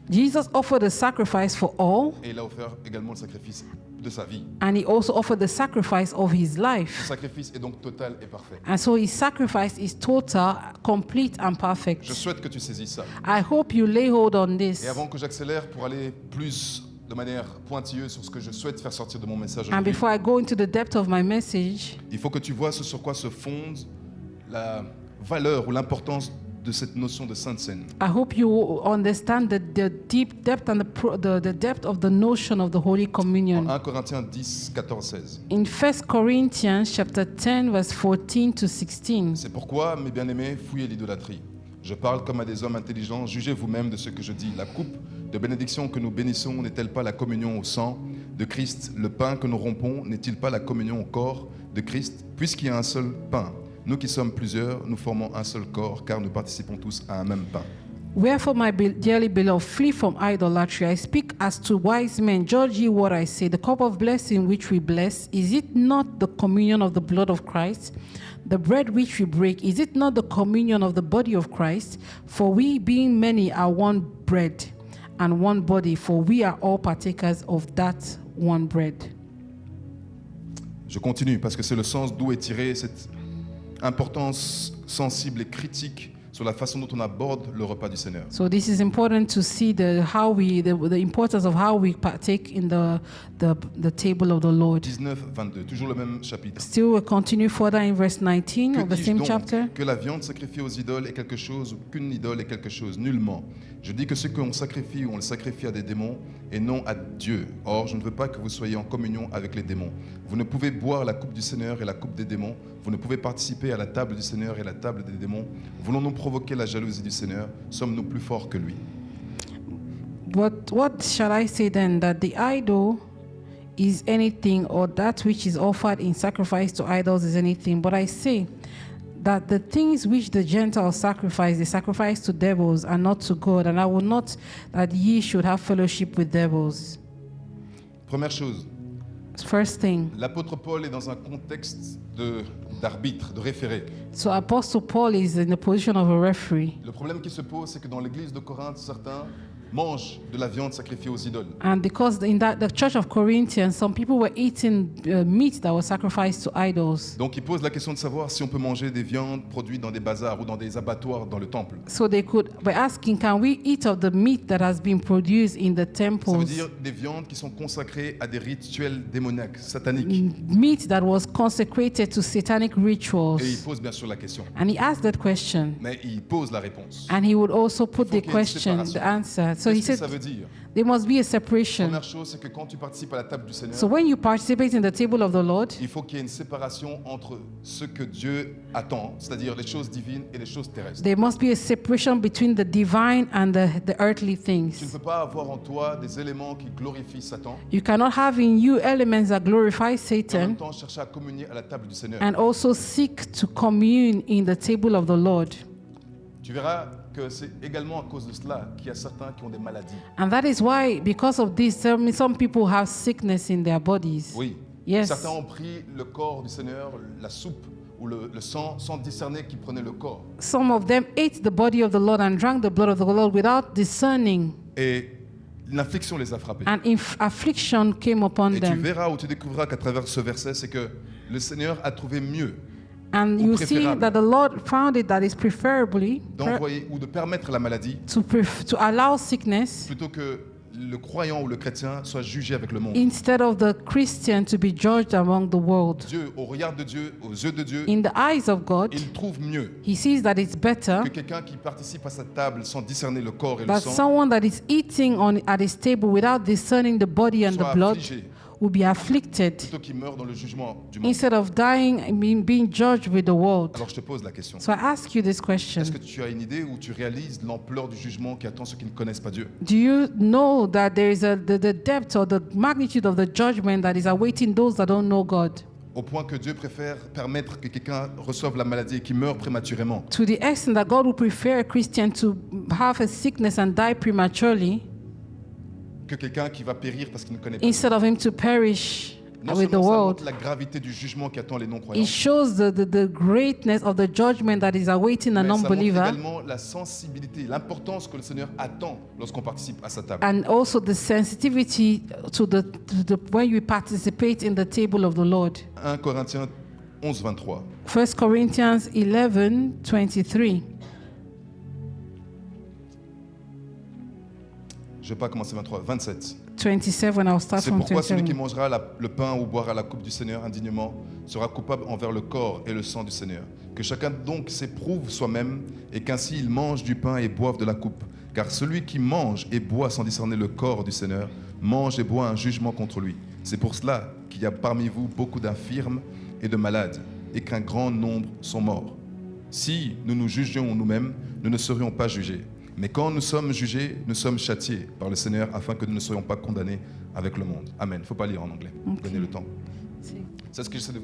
Jesus offered a sacrifice for all, et il a offert également le sacrifice de sa vie. and he also offered the sacrifice of his Le life. sacrifice est donc total et parfait. And so his sacrifice is total, complete, and perfect. Je souhaite que tu saisisses ça. I hope you lay hold on Et this. avant que j'accélère pour aller plus de manière pointilleuse sur ce que je souhaite faire sortir de mon message And aujourd'hui, before I go into the depth of my message, il faut que tu vois ce sur quoi se fonde la valeur ou l'importance de cette notion de Sainte Seine. I hope you understand the deep depth and the depth of the notion of the Holy En Communion. 1 Corinthiens 10, 14, 16. In 1 Corinthians chapter 10, verse 14 to 16. C'est pourquoi, mes bien-aimés, fouillez l'idolâtrie. Je parle comme à des hommes intelligents, jugez vous-même de ce que je dis. La coupe de bénédiction que nous bénissons n'est-elle pas la communion au sang de Christ? Le pain que nous rompons n'est-il pas la communion au corps de Christ? Puisqu'il y a un seul pain, nous qui sommes plusieurs, nous formons un seul corps, car nous participons tous à un même pain. Wherefore, my dearly beloved, flee from idolatry. I speak as to wise men. Judge ye what I say. The cup of blessing which we bless, is it not the communion of the blood of Christ? The bread which we break, is it not the communion of the body of Christ? For we, being many, are one bread and one body, for we are all partakers of that one bread. Je continue, parce que c'est le sens d'où est tirée cette importance sensible et critique sur la façon dont on aborde le repas du Seigneur. So this is important to see the importance of how we partake in the table of the Lord. 19, 22, toujours le même chapitre. Still, we'll continue further in verse 19 Que of the dis-je same donc? chapter. Que la viande sacrifiée aux idoles est quelque chose ou qu'une idole est quelque chose? Nullement. Je dis que ce qu'on sacrifie, on le sacrifie à des démons et non à Dieu. Or, je ne veux pas que vous soyez en communion avec les démons. Vous ne pouvez boire la coupe du Seigneur et la coupe des démons. Vous ne pouvez participer à la table du Seigneur et la table des démons. Voulons-nous provoquer la jalousie du Seigneur? Sommes-nous plus forts que lui? What shall I say then? That the idol is anything, or that which is offered in sacrifice to idols is anything? But I say that the things which the Gentiles sacrifice, they sacrifice to devils and not to God. And I will not that ye should have fellowship with devils. Première chose, First thing. l'apôtre Paul est dans un contexte d'arbitre, de référé. So Apostle Paul is in the position of a referee. Le problème qui se pose, c'est que dans l'église de Corinthe, certains mangent de la viande sacrifiée aux idoles. And because in the church of Corinthians, some people were eating meat that was sacrificed to idols. Donc il pose la question de savoir si on peut manger des viandes produites dans des bazars ou dans des abattoirs dans le temple. So they could by asking, can we eat of the meat that has been produced in the Ça veut temples? dire des viandes qui sont consacrées à des rituels démoniaques, sataniques. Meat that was consecrated to satanic Et il rituals. pose bien sûr la question. And he asked that question. Mais il pose la réponse. And he would also put Il faut the qu'il y ait une question, the séparation. answer. So he Qu'est-ce que said ça veut dire? there must be a separation. Première chose, c'est que quand tu participes à la table du Seigneur, So when you participate in the table of the Lord, il faut qu'il y ait une séparation entre ce que Dieu attend, c'est-à-dire les choses divines et les choses terrestres. there must be a separation between the divine and the earthly Tu ne things. peux pas avoir en toi des éléments qui glorifient Satan, You cannot have in you elements that glorify et en Satan même temps chercher à communier à la table du Seigneur. and also seek to commune in the table of the Lord. Tu verras que c'est également à cause de cela qu'il y a certains qui ont des maladies. And that is why, because of this, some people have sickness in their bodies. Oui. Yes. Certains ont pris le corps du Seigneur, la soupe ou le sang, sans discerner qui prenait le corps. Some of them ate the body of the Lord and drank the blood of the Lord without discerning, Et l'affliction les a frappés. and affliction came upon Et tu them. verras ou tu découvriras qu'à travers ce verset, c'est que le Seigneur a trouvé mieux And ou you see préférable that the Lord found it that is preferably d'envoyer ou de permettre la maladie to allow sickness plutôt que le croyant ou le chrétien soit jugé avec le monde. instead of the Christian to be judged among the world. Dieu, au regard de Dieu, aux yeux de Dieu, In the eyes of God, il trouve mieux he sees that it's better que quelqu'un qui participe à sa table sans discerner le corps et le that sang someone that is eating at his table without discerning the body and the soit blood affligé will be afflicted plutôt qu'il meurt dans le jugement du monde. instead of dying and being judged with the world. Alors je te pose la question. So I ask you this question. Est-ce que tu as une idée ou tu réalises l'ampleur du jugement qui attend ceux qui ne connaissent pas Dieu? Do you know that there is the depth or the magnitude of the judgment that is awaiting those that don't know God? Au point que Dieu préfère permettre que quelqu'un reçoive la maladie et qu'il meure prématurément To the extent that God would prefer a Christian to have a sickness and die prematurely que quelqu'un qui va périr parce qu'il ne connaît pas. instead of him to perish Non with the seulement ça world. montre la gravité du jugement qui attend les non-croyants, It shows the greatness of the judgment that is awaiting a mais ça montre non-believer, également la sensibilité, l'importance que le Seigneur attend lorsqu'on participe à sa table. and also the sensitivity to the when you participate in the table of the Lord. 1 Corinthiens 11, 23. 1 Corinthians 11:23. Je ne vais pas commencer 23, 27. 27. I'll start C'est from pourquoi celui qui 27. mangera le pain ou boira la coupe du Seigneur indignement sera coupable envers le corps et le sang du Seigneur. Que chacun donc s'éprouve soi-même et qu'ainsi il mange du pain et boive de la coupe. Car celui qui mange et boit sans discerner le corps du Seigneur mange et boit un jugement contre lui. C'est pour cela qu'il y a parmi vous beaucoup d'infirmes et de malades et qu'un grand nombre sont morts. Si nous nous jugions nous-mêmes, nous ne serions pas jugés. Mais quand nous sommes jugés, nous sommes châtiés par le Seigneur afin que nous ne soyons pas condamnés avec le monde. Amen. Il ne faut pas lire en anglais. Donnez le temps. C'est ce que j'essaie de...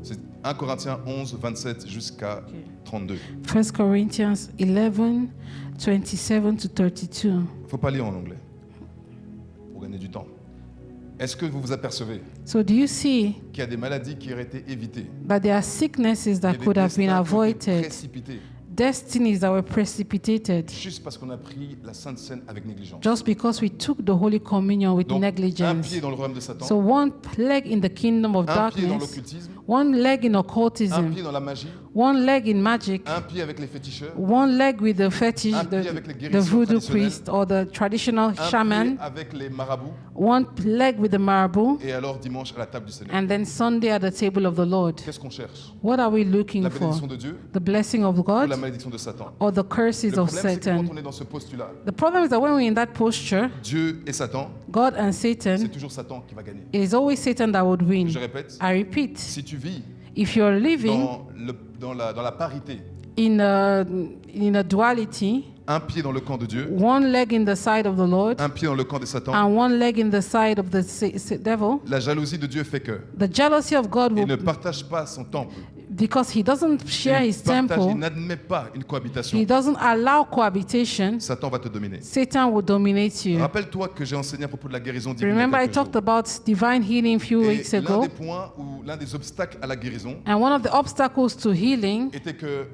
C'est 1 Corinthiens 11, 27 jusqu'à 32. 1 Corinthians 11, 27 to 32. Il ne faut pas lire en anglais pour gagner du temps. Est-ce que vous vous apercevez So do you see qu'il y a des maladies qui auraient été évitées? that there are sicknesses Il y that a des could have been destins qui ont été avoided, précipités destinies that were precipitated juste parce qu'on a pris la Sainte Seine avec négligence. just because we took the Holy Communion with Donc, un negligence? pied dans le royaume de Satan, So one leg in the kingdom of un pied dans darkness, l'occultisme, one leg in un occultism, pied dans la magie, one leg in magic, un pied avec les féticheurs, one leg with the fetish, un pied avec les the guérisons voodoo traditionnelles, priest or the traditional un shaman, pied avec les marabouts, one leg with the marble, et alors dimanche à la table du Seigneur. and then Sunday at the table of the Lord. Qu'est-ce qu'on cherche? What are we looking La for? bénédiction de Dieu The blessing of ou la God malédiction de Satan? or the curses Le of problème, c'est que quand Satan? on est dans ce postulat, The problem is that when we're in that posture, Dieu et Satan, God and c'est Satan, toujours Satan qui va gagner. it is always Satan that would win. Je répète, I repeat, si tu vis if you're living dans la parité, in a duality, un pied dans le camp de Dieu, one leg in the side of the Lord un pied dans le camp de Satan, and one leg in the side of the devil, la jalousie de Dieu fait que the jealousy of God il ne will, partage pas son temple. because he doesn't share Il his partage, il temple, n'admet pas une cohabitation. he doesn't allow cohabitation, Satan va te dominer. Satan will dominate you. Rappelle-toi que j'ai enseigné à propos de la guérison divine. il y a Remember, I quelques talked jours. about divine healing a few weeks Et l'un ago, des points ou l'un des obstacles à la guérison and one of the obstacles to healing, était que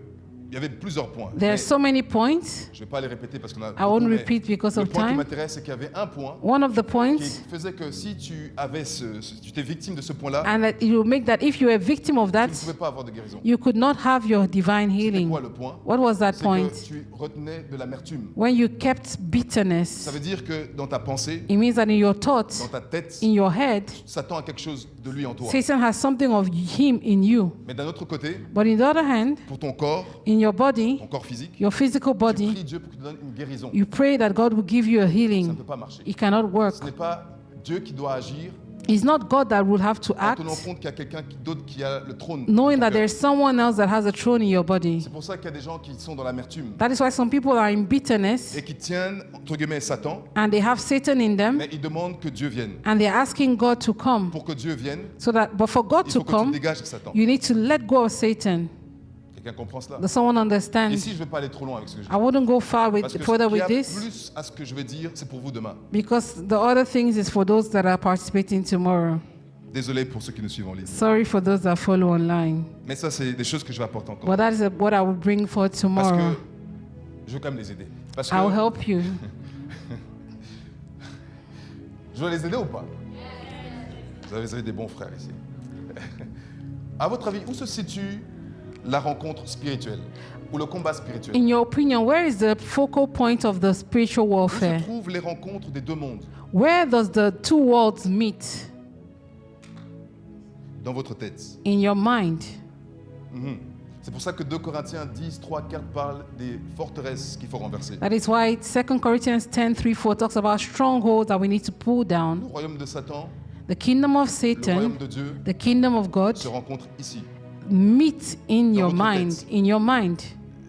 il y avait plusieurs points. there are Mais so many points. je ne vais pas les répéter parce qu'on a. I won't beaucoup, mais repeat because le of point qui time. m'intéresse, c'est qu'il y avait un point One of the qui points, faisait que si tu avais tu étais victime de ce point-là, and that it will make that if you are a victim of tu that, ne pouvais pas avoir de guérison. you could not have your divine C'était healing. quoi le point? What was that C'est point? que tu retenais de l'amertume. When you kept bitterness, Ça veut dire que dans ta pensée, it means that in your dans thoughts, ta tête, in your head, Satan a quelque chose de lui en toi. Satan has something of him in you. Mais d'un autre côté, But on the other hand, pour ton corps, in your body, ton corps physique, your physical tu body, pries Dieu pour qu'il te donne une guérison. you pray that God will give you a Ça ne healing. peut pas marcher. It cannot work. Ce n'est pas Dieu qui doit agir It's not God that will have to en act, tenant compte qu'il y a quelqu'un d'autre qui a le trône. knowing dans that ton cœur. there's someone else that has a throne in your body. C'est pour ça qu'il y a des gens qui sont dans l'amertume That is why some people are in bitterness et qui tiennent, entre guillemets, Satan, and they have Satan in them mais ils demandent que Dieu vienne. and they're asking God to come. Pour que Dieu vienne, So that, but for God il to faut que tu come, dégages Satan. you need to let go of Satan. Quelqu'un comprend cela? Does someone understand? Ici, je ne vais pas aller trop loin avec ce que je dis. I wouldn't go far Parce que further ce qu'il y with a this plus à ce que je vais dire, c'est pour vous demain. because the other things is for those that are participating tomorrow. Désolé pour ceux qui nous suivent en ligne. Sorry for those that follow online. Mais ça, c'est des choses que je vais apporter encore. But that is what I will bring for Parce tomorrow. que je veux quand même les aider. Parce que I will help you. je dois les aider ou pas? Vous avez des bons frères ici. À votre avis, où se situe la rencontre spirituelle ou le combat spirituel? In your opinion, where is the focal point of the spiritual Où warfare? se trouvent les rencontres des deux mondes? Where does the two worlds meet? Dans votre tête. In your mind. Mhm. C'est pour ça que 2 Corinthiens 10, 3, 4 parle des forteresses qu'il faut renverser. That is why 2 Corinthians 10, 3, 4 talks about strongholds that we need to pull Le down. royaume de Satan, The kingdom of le royaume Satan, de Dieu the kingdom of God se rencontrent ici. meet in Dans your votre mind. tête. In your mind.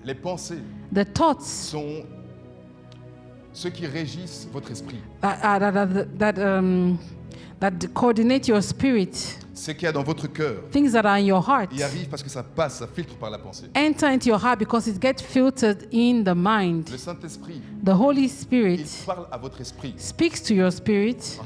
Les pensées The thoughts sont ceux qui régissent votre esprit. that coordinate your spirit, Ce qu'il y a dans votre cœur, things that are in your heart, y arrive parce que ça passe, ça filtre par la pensée. enter into your heart because it gets filtered in the mind. Le Saint-Esprit, The Holy il Spirit parle à votre esprit. speaks to your spirit,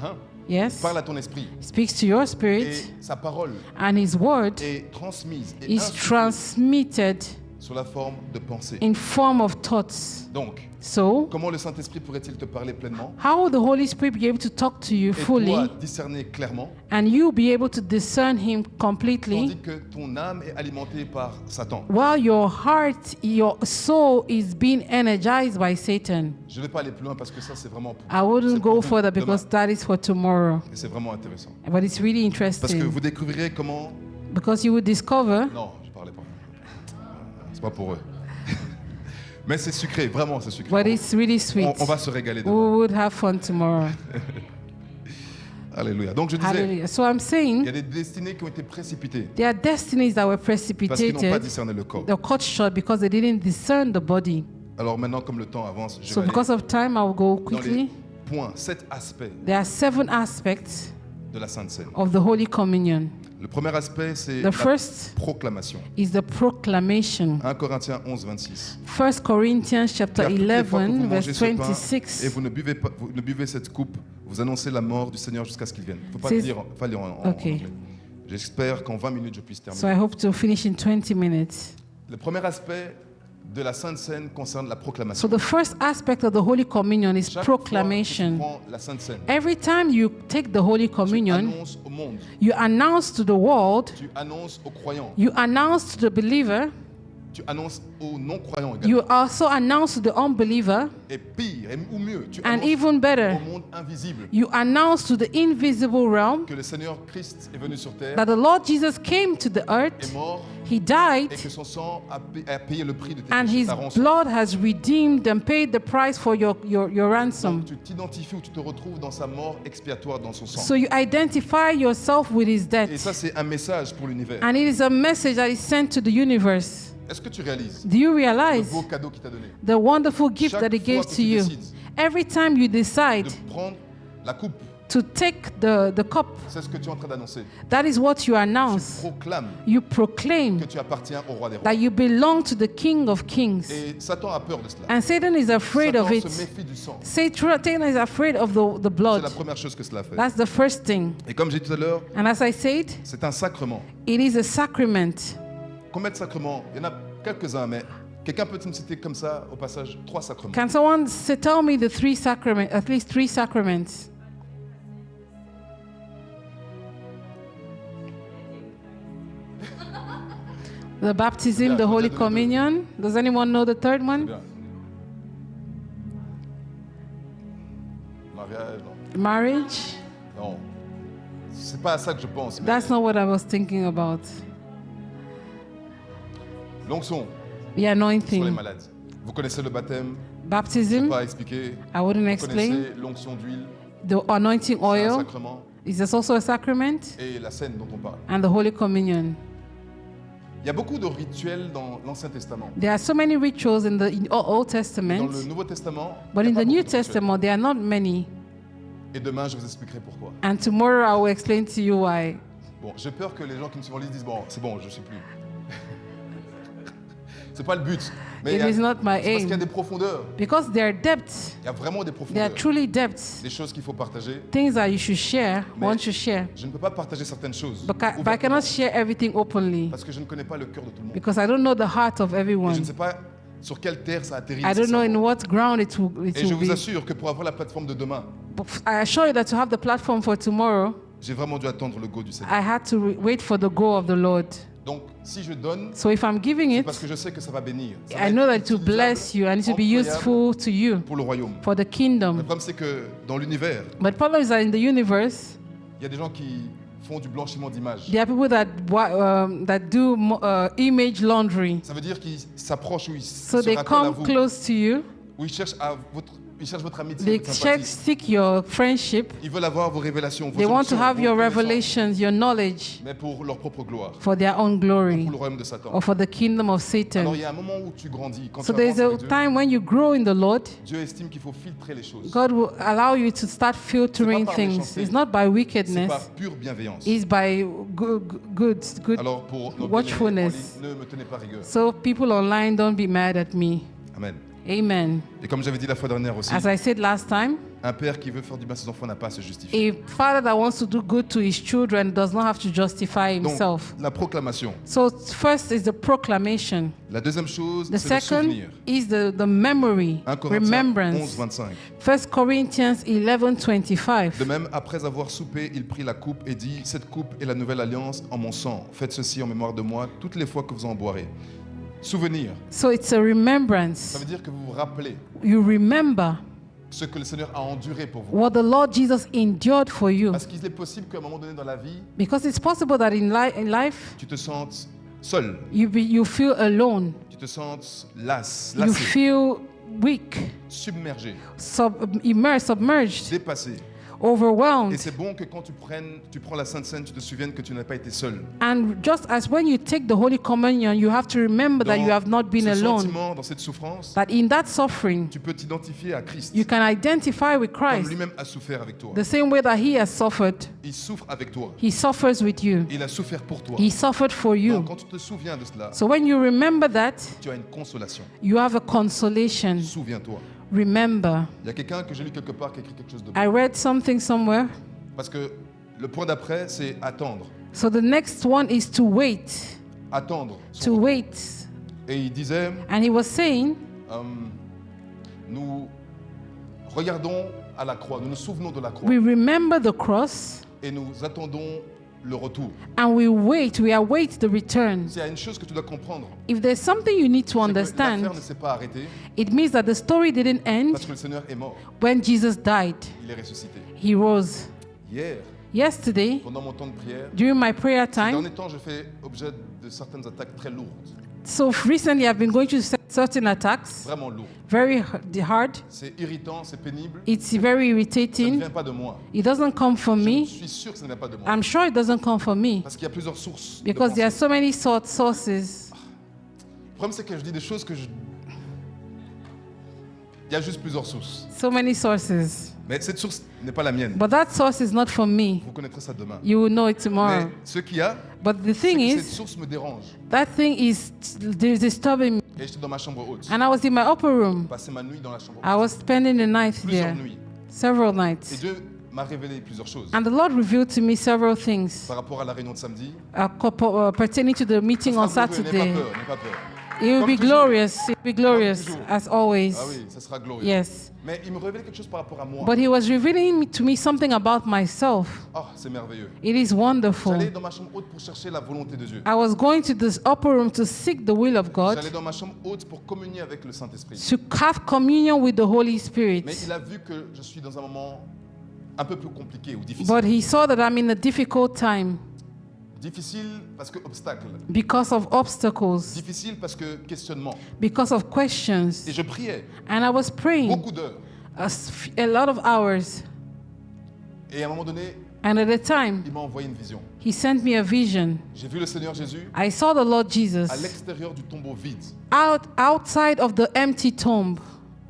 Il yes, parle à ton esprit. speaks to your Et spirit, sa parole and His word est transmise et is insufflée transmitted sous la forme de pensée. in form of thoughts. Donc, So, comment le Saint-Esprit pourrait-il te parler pleinement how will the Holy Spirit be able to talk to you et toi fully discerner clairement, and you be able to discern Him completely tandis que ton âme est alimentée par Satan? while your heart, your soul is being energized by Satan? Je ne vais pas aller plus loin parce que ça, c'est vraiment pour, I wouldn't c'est pour go vous further demain. because that is for tomorrow. Et c'est vraiment intéressant. But it's really Parce que interesting vous découvrirez comment... because you will discover, Non, je parlais pas. C'est pas pour eux. Mais c'est sucré, vraiment, c'est sucré. but it's really sweet. On va se régaler We demain. would have fun tomorrow. Alléluia. Donc je disais, Hallelujah. So I'm il y saying a des destinées qui ont été précipitées there are destinies that were parce qu'ils n'ont pas precipitated, discerné le corps. they're cut short because they didn't discern the body. Alors maintenant, comme le temps avance, je So vais aller because of time, I will go dans les quickly. points, 7 aspects There are 7 aspects de la Sainte Seine. of the Holy Communion. Le premier aspect, c'est The la first proclamation. is the proclamation. 1 Corinthiens 11, 26. 1 Corinthians chapter Car toutes les fois que vous 11, mangez verse ce pain 26. et vous ne buvez cette coupe, vous annoncez la mort du Seigneur jusqu'à ce qu'il vienne. Il ne faut pas Says- lire, pas lire en Okay. anglais. J'espère qu'en 20 minutes, je puisse So terminer. I hope to finish in 20 minutes. Le premier aspect de la Sainte Seine concerne la So proclamation. the first aspect of the Holy Communion is Chaque fois que tu proclamation. prends la Sainte Seine, Every time you take the Holy tu Communion, annonces au monde, you announce to the world, tu annonces aux croyants, you announce to the believer, tu annonces aux non-croyants également. you also announce to the unbeliever, Et pire, ou mieux, tu and annonces even better, au monde invisible you announce to the invisible realm que le Seigneur Christ est venu sur terre, that the Lord Jesus came to the est earth, mort He died, et que son sang a payé le prix de tes and péchés, His ta rançon. blood has redeemed and paid the price for your ransom. Donc, tu t'identifies ou tu te retrouves dans sa mort expiatoire, dans son sang. So you identify yourself with His Et death. ça, c'est un message pour l'univers. And it is a message that is sent to the universe. Est-ce que tu réalises Do you le realize beau cadeau qu'il t'a donné the wonderful gift Chaque that He fois gave que to tu you? décides Every time you decide de prendre la coupe, to take the cup, c'est ce que tu es en train d'annoncer. that is what you Tu announce. proclames You proclaim que tu appartiens au roi des rois. that you belong to the King of Kings. Et Satan a peur de cela. And Satan is afraid Satan of se it. méfie du sang. Satan is afraid of the C'est blood. la première chose que cela fait. That's the first thing. Et comme j'ai dit tout à l'heure, And as I said, c'est un sacrement. it is a sacrament. Combien de sacrements? Il y en a quelques-uns, mais quelqu'un peut me citer comme ça, au passage, 3 sacrements. Can someone tell me the 3 sacraments, at least 3 sacraments? The baptism, the Holy Communion. Does anyone know the third one? Bien. Mariage, non. Marriage. Non. C'est pas à ça que je pense. Mais That's not what I was thinking about. l'onction The sur les anointing. malades. Vous connaissez le baptême? Je ne Baptism, vais pas expliquer. I wouldn't Vous explain. connaissez l'onction d'huile, The anointing c'est un oil, sacrement. is this also a sacrament? Et la scène dont on parle. And the Holy Communion. Il y a beaucoup de rituels dans l'Ancien Testament. There are so many rituals in the Old Dans Testament, le Nouveau Testament, but il y in a pas the New beaucoup de rituels. Testament, there are not many. Et demain, je vous expliquerai pourquoi. And tomorrow I will explain to you why. Bon, j'ai peur que les gens qui me suivent en liste disent bon, c'est bon, je ne sais plus. C'est pas le but. Mais It is not my c'est parce qu'il y a aim. des profondeurs. Because there are depths, Il y a vraiment des there are profondeurs. truly depths, Des choses qu'il faut partager. things that you should share, Mais one should share. je ne peux pas partager certaines choses. But I ouvertement, cannot share everything openly parce que je ne connais pas le cœur de tout le monde. because I don't know the heart of Et je everyone. ne sais pas sur quelle terre ça atterrit. I don't know in nécessairement. what ground it Et je will vous be. assure que pour avoir la plateforme de demain, But I assure you that to have the platform for tomorrow, j'ai vraiment dû attendre le go du Seigneur. I had to wait for the go of the Lord. Donc, si je donne, So if I'm giving c'est it, parce que je sais que ça va bénir. Ça va I know être that it will utilisable, bless you and it will be employable useful to you pour le royaume. for the Le kingdom. problème, c'est que dans l'univers, But the problem is that in the universe, il y a des gens qui font du blanchiment d'image. there are people that do image laundry. Ça veut dire qu'ils s'approchent ou ils So se they raccordent à come vous, close to you. ou ils cherchent votre amitié, They votre sympathie. seek your friendship. Ils veulent avoir vos révélations, vos They want to onction, have vos your connaissances, revelations, your knowledge mais pour leur propre gloire, for their own glory pour le royaume de Satan. or for the kingdom of Alors Satan. il y a un moment où tu grandis, quand So tu avances there's a avec Dieu, time when you grow in the Lord, Dieu estime qu'il faut filtrer les choses. God will allow you to start filtering C'est pas par things. méchanceté. It's not by C'est wickedness, par pure bienveillance. it's by good. Alors pour nos watchfulness. bien-aimés en ligne, ne me tenez pas rigueur. So people online, don't be mad at me. Amen. Amen. Et comme j'avais dit la fois dernière aussi, As I said last time, Un père qui veut faire du bien à ses enfants n'a pas à se justifier. A father that wants to do good to his children does not have to justify Donc, himself. la proclamation. So first is the proclamation. La deuxième chose, The c'est le second souvenir. is the memory, 1 Corinthiens 11, remembrance. 25. 1 Corinthians 11:25. De même, après avoir soupé, il prit la coupe et dit, cette coupe est la nouvelle alliance en mon sang. Faites ceci en mémoire de moi toutes les fois que vous en boirez. Souvenir, So it's a remembrance. ça veut dire que vous vous rappelez You remember ce que le Seigneur a enduré pour vous. what the Lord Jesus endured for you. Parce qu'il est possible qu'à un moment donné dans la vie, Because it's possible that in life tu te sentes seul, you feel alone. tu te sentes las, You lassé, feel weak, submergé, submerged, dépassé. Et overwhelmed. c'est bon que quand tu prends la Sainte Seine, tu te souviennes que tu n'as pas été seul. And just as when you take the Holy Communion, you have to remember that you have not been ce alone. sentiment, dans cette souffrance, That in that suffering, tu peux t'identifier à Christ, you can identify with comme Christ lui-même a souffert avec toi. the same way that He has suffered. Il souffre avec toi. He suffers with you. Il a souffert pour toi. He suffered for Donc, you. quand tu te souviens de cela, So when you remember that, tu as une consolation. you have a consolation. Souviens-toi. Remember. Il y a quelqu'un que j'ai lu quelque part qui a écrit quelque chose de I beau. read something somewhere. Parce que le point d'après, c'est attendre. So the next one is to wait. Attendre. To wait. Et il disait, And he was saying, nous regardons à la croix, nous nous souvenons de la croix we remember the cross et nous attendons le retour. and we await the return. S'il y a une chose que tu dois comprendre, If there's something you need to c'est que understand, l'affaire ne s'est pas arrêtée it means that the story didn't end parce que le Seigneur est mort. when Jesus died. Il est ressuscité. He rose. Hier, Yesterday, pendant mon temps de prière, during my prayer ces time, derniers temps, je fais objet de certaines attaques très lourdes. so recently I've been going through certain attacks, Vraiment lourdes. very hard. C'est irritant, c'est pénible. It's very Ça ne irritating. vient pas de moi. It doesn't come from Je me. suis sûr que ça ne vient pas de moi. I'm sure it doesn't come from me Parce qu'il y a plusieurs sources. de because there are pensée. so many sources. Le problème, c'est que je dis des choses que je... Il y a juste plusieurs sources. So many sources. Mais cette source n'est pas la mienne. But that source is not from me. Vous connaîtrez ça demain. You will know it Mais tomorrow. ce qu'il y a, But the c'est thing que cette is, source me dérange. that thing is disturbing me. Et j'étais dans ma chambre haute. And I was in my upper room. Passé ma nuit dans la chambre I haute. was spending the night Plusieurs there, nuits. several Et nights. Dieu m'a révélé plusieurs choses. And the Lord revealed to me several things Par rapport à la réunion de samedi. pertaining to the meeting Ça on sera glorieux, Saturday. N'aie pas peur, n'aie pas peur. It will Comme be toujours. glorious. It will be glorious toujours. as always. Ah oui, ça sera glorieux. Yes. Mais il me révélait quelque chose par rapport à moi. But He was revealing to me something about myself. Oh, c'est merveilleux. It is wonderful. J'allais dans ma chambre haute pour chercher la volonté de Dieu. I was going to this upper room to seek the will of God, J'allais dans ma chambre haute pour communier avec le Saint-Esprit. to have communion with the Holy Spirit. Mais il a vu que je suis dans un moment un peu plus compliqué ou difficile. But He saw that I'm in a difficult time Difficile parce que obstacle. because of obstacles, Difficile parce que questionnement. because of questions. Et je priais And I was praying beaucoup d'heures. a lot of hours. Et à un moment donné, And at a time, il m'a envoyé une vision. He sent me a vision. J'ai vu le Seigneur Jésus I saw the Lord à Jesus l'extérieur du tombeau vide. outside of the empty tomb,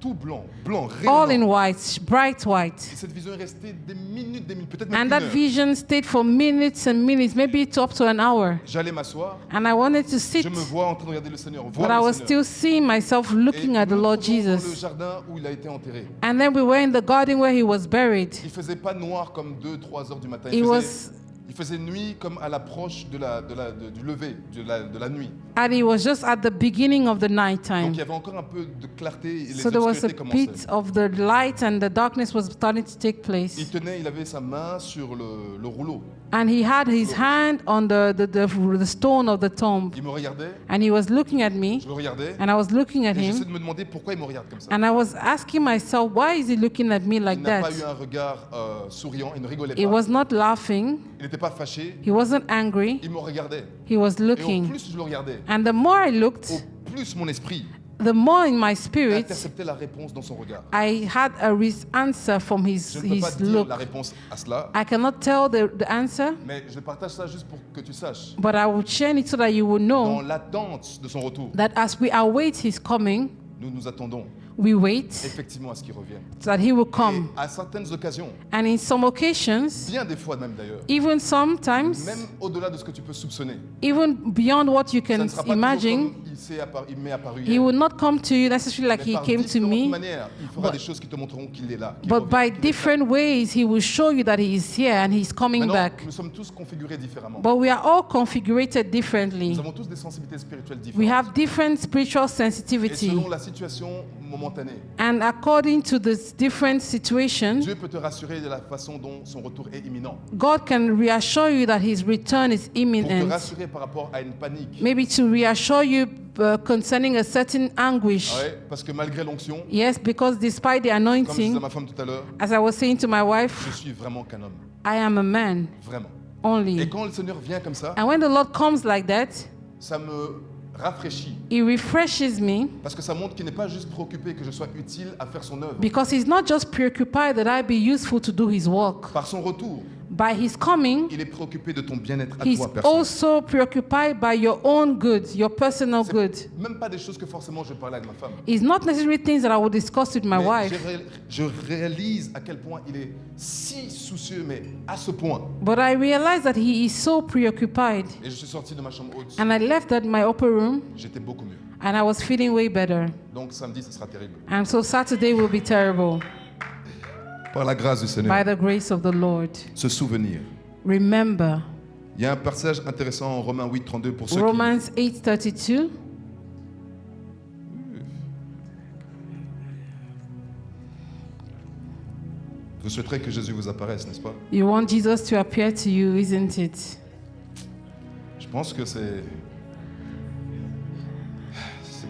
Tout blanc, blanc, all in rayonnant. white, bright Et white. cette vision est restée des minutes, peut-être même And une that heure. vision stayed for minutes and minutes, maybe up to an hour. J'allais m'asseoir. And I wanted to sit, Je me vois en train de regarder le Seigneur. but Voir I le was Seigneur. still seeing myself Et looking at the nous Lord nous trouvons dans le Jesus. jardin où il a été enterré. And then we were in the garden where He was buried. Il faisait pas noir comme 2-3 heures du matin. Il faisait nuit comme à l'approche du lever, de la nuit. And it was just at the beginning of the night Donc time. il y avait encore un peu de clarté et les So there was a obscurités commençaient. bit of the light and the darkness was starting to take place. Il avait sa main sur le rouleau. And he had his hand on the stone of the tomb. Il me regardait, And he was looking at me. je le regardais, And I was looking at et j'essayais him. de me demander pourquoi il me regarde comme ça. And I was asking myself, why is he looking at me Il like n'a pas eu that? un regard souriant, il ne rigolait He pas. was not laughing. Il n'était pas fâché, He wasn't angry. il me regardait. He was Et au looking. plus je le regardais, And the more I au looked, plus mon esprit the more in my spirit, interceptait la réponse dans son regard. I had a answer from Je his ne peux pas dire look. la réponse à cela, I cannot tell the answer, mais je partage ça juste pour que tu saches. but I will share it so that you will Dans know l'attente de son retour, that as we await his coming, nous nous attendons we wait effectivement à ce qu'il revienne. that he will Et come. à certaines occasions, And in some occasions, bien des fois même d'ailleurs, even sometimes, même au-delà de ce que tu peux soupçonner, even beyond what you ça can ne sera pas imagine, toujours comme il m'est apparu he hier. will not come to you necessarily like Mais he par came to différentes me, manières, il fera des choses qui te montreront qu'il est là. qu'il but revient, by qu'il est là. different ways, he will show you that he is here and he's coming Maintenant, back. nous sommes tous configurés différemment. But we are all configurated differently. Nous avons tous des sensibilités spirituelles We différentes. have different spiritual Et sensitivity. selon la situation momentanée, And according to this different situation, Dieu peut te rassurer de la façon dont son retour est imminent. God can reassure you that his return is Pour te imminent. rassurer par rapport à une panique. Maybe to reassure you concerning a certain anguish. Ah ouais, parce que malgré l'onction, Yes, because despite the comme je disais à anointing, ma femme tout à l'heure, as I was saying to my wife, je suis vraiment qu'un homme. I am a man Vraiment. only. Et quand le Seigneur vient comme ça, And when the Lord comes like that, ça me rafraîchit. he refreshes me Parce que ça montre qu'il n'est pas juste préoccupé que je sois utile à faire son œuvre. because he's not just preoccupied that I be useful to do his work. Par son retour, By his coming, il est préoccupé de ton bien-être à he's toi personnel. also preoccupied by your own good, your personal good. Même pas des choses que forcément je parlais avec ma femme. It's not necessarily things that I will discuss with my Mais wife, je réalise à quel point il est si soucieux, mais à ce point. but I realize that he is so preoccupied. Et je suis sorti de ma chambre haute, And I left at my upper room j'étais beaucoup mieux. and I was feeling way better. Donc samedi, ce sera terrible. And so Saturday will be terrible Par la grâce du by Seigneur, the grace of the Lord. se souvenir. Remember, Il y a un passage intéressant en Romains 8, 32 pour ceux Romans 8:32. qui... Vous souhaiterez que Jésus vous apparaisse, n'est-ce pas? You want Jesus to appear to you, isn't it? Je pense que c'est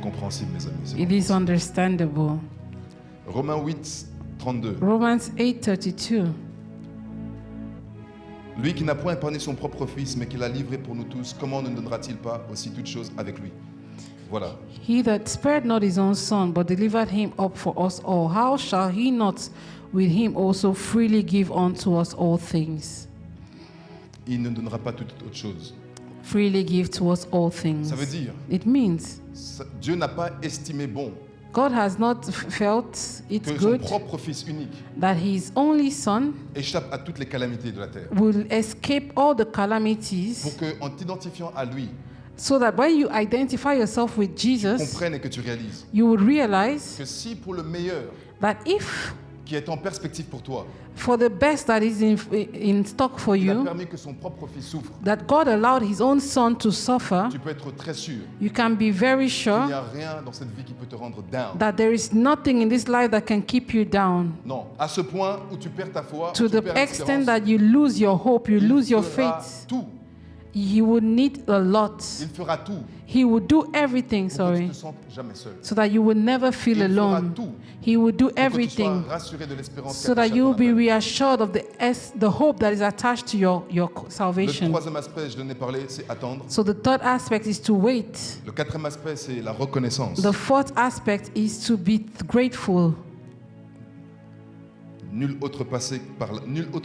compréhensible, mes amis. C'est It is compréhensible. understandable. Romains 8, 32. Romans 8:32. Lui qui n'a point épargné son propre fils, mais qui l'a livré pour nous tous, comment ne donnera-t-il pas aussi toutes choses avec lui? Voilà. He that spared not his own son, but delivered him up for us all, how shall he not with him also freely give unto us all things? Il ne donnera pas toutes autres choses. Freely give to us all things. Ça veut dire, It means Dieu n'a pas estimé bon God has not felt it's que son good propre fils unique that his only son échappe à toutes les calamités de la terre. will escape all the calamities, Pour que, en t'identifiant à lui, so that when you identify yourself with Jesus, comprenne et que tu réalises you will realize que si pour le meilleur that if qui est en perspective pour toi, for the best that is in stock for il a you, permis que son propre fils souffre, that God allowed his own son to suffer, tu peux être très sûr you can be very qu'il sure n'y a rien dans cette vie qui peut te rendre down. that there is nothing in this life that can keep you down Non, à ce point où tu perds ta foi, to où tu the perds extent l'espérance, that you lose your hope, you il lose your fera faith. tout. You would need a lot. Il fera tout He would do everything, pour que tu sorry, te sentes jamais seul. so that you would never feel Il fera alone. tout He would do pour que tu sois everything rassuré de l'espérance so qui that est you will be attachée à reassured of the hope that is attached to your le salvation. troisième aspect, je l'en ai parlé, c'est attendre. So the third aspect is to wait. Le quatrième aspect, c'est la reconnaissance. The fourth aspect is to be grateful. Nul autre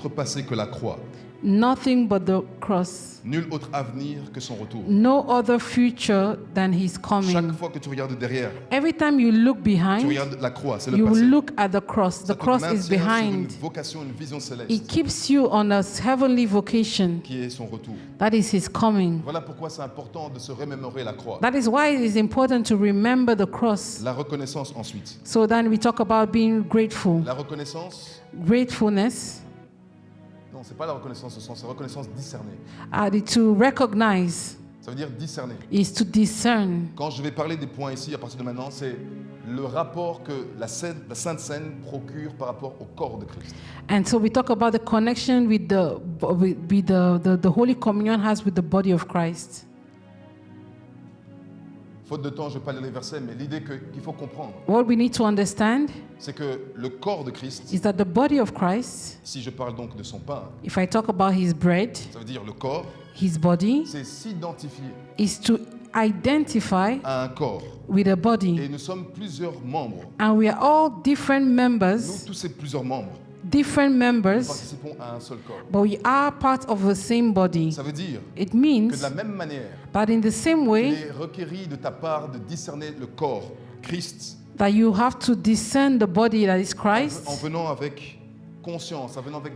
passé que la croix. Nothing but the cross. Nul autre avenir que son retour. No other future than his Chaque coming. fois que tu regardes derrière, Every time you look tu behind, regardes la croix, c'est le you passé. will look at the cross. Ça The te cross is maintient sur behind. une vocation, une vision It céleste keeps you on a heavenly vocation. qui est son retour. That is his coming. Voilà pourquoi c'est important de se remémorer la croix. That is why it is important to remember the cross. La reconnaissance ensuite. So then we talk about being grateful. La reconnaissance, Gratefulness, non, c'est pas la reconnaissance au sens, c'est la reconnaissance discernée. to recognize Ça veut dire discerner. is to discern. Quand je vais parler des points ici, à partir de maintenant, c'est le rapport que la Sainte Seine procure par rapport au corps de Christ. And so we talk about the connection with the Holy Communion has with the body of Christ. Faute de temps, je ne vais pas lire les versets, mais l'idée qu'il faut comprendre, What we need to understand c'est que le corps de Christ, is that the body of Christ, si je parle donc de son pain, if I talk about his bread, ça veut dire le corps, his body, c'est s'identifier is to identify à un corps. with a Et body. nous sommes plusieurs membres. And we are all different Nous, members, tous ces plusieurs membres, different nous members, participons à un seul corps. but we are part of the same body. Ça veut dire It que de means la même manière, that in the same il way, est requéri de ta part de discerner le corps, Christ, that you have to discern the body that is En Christ. venant avec conscience, en venant avec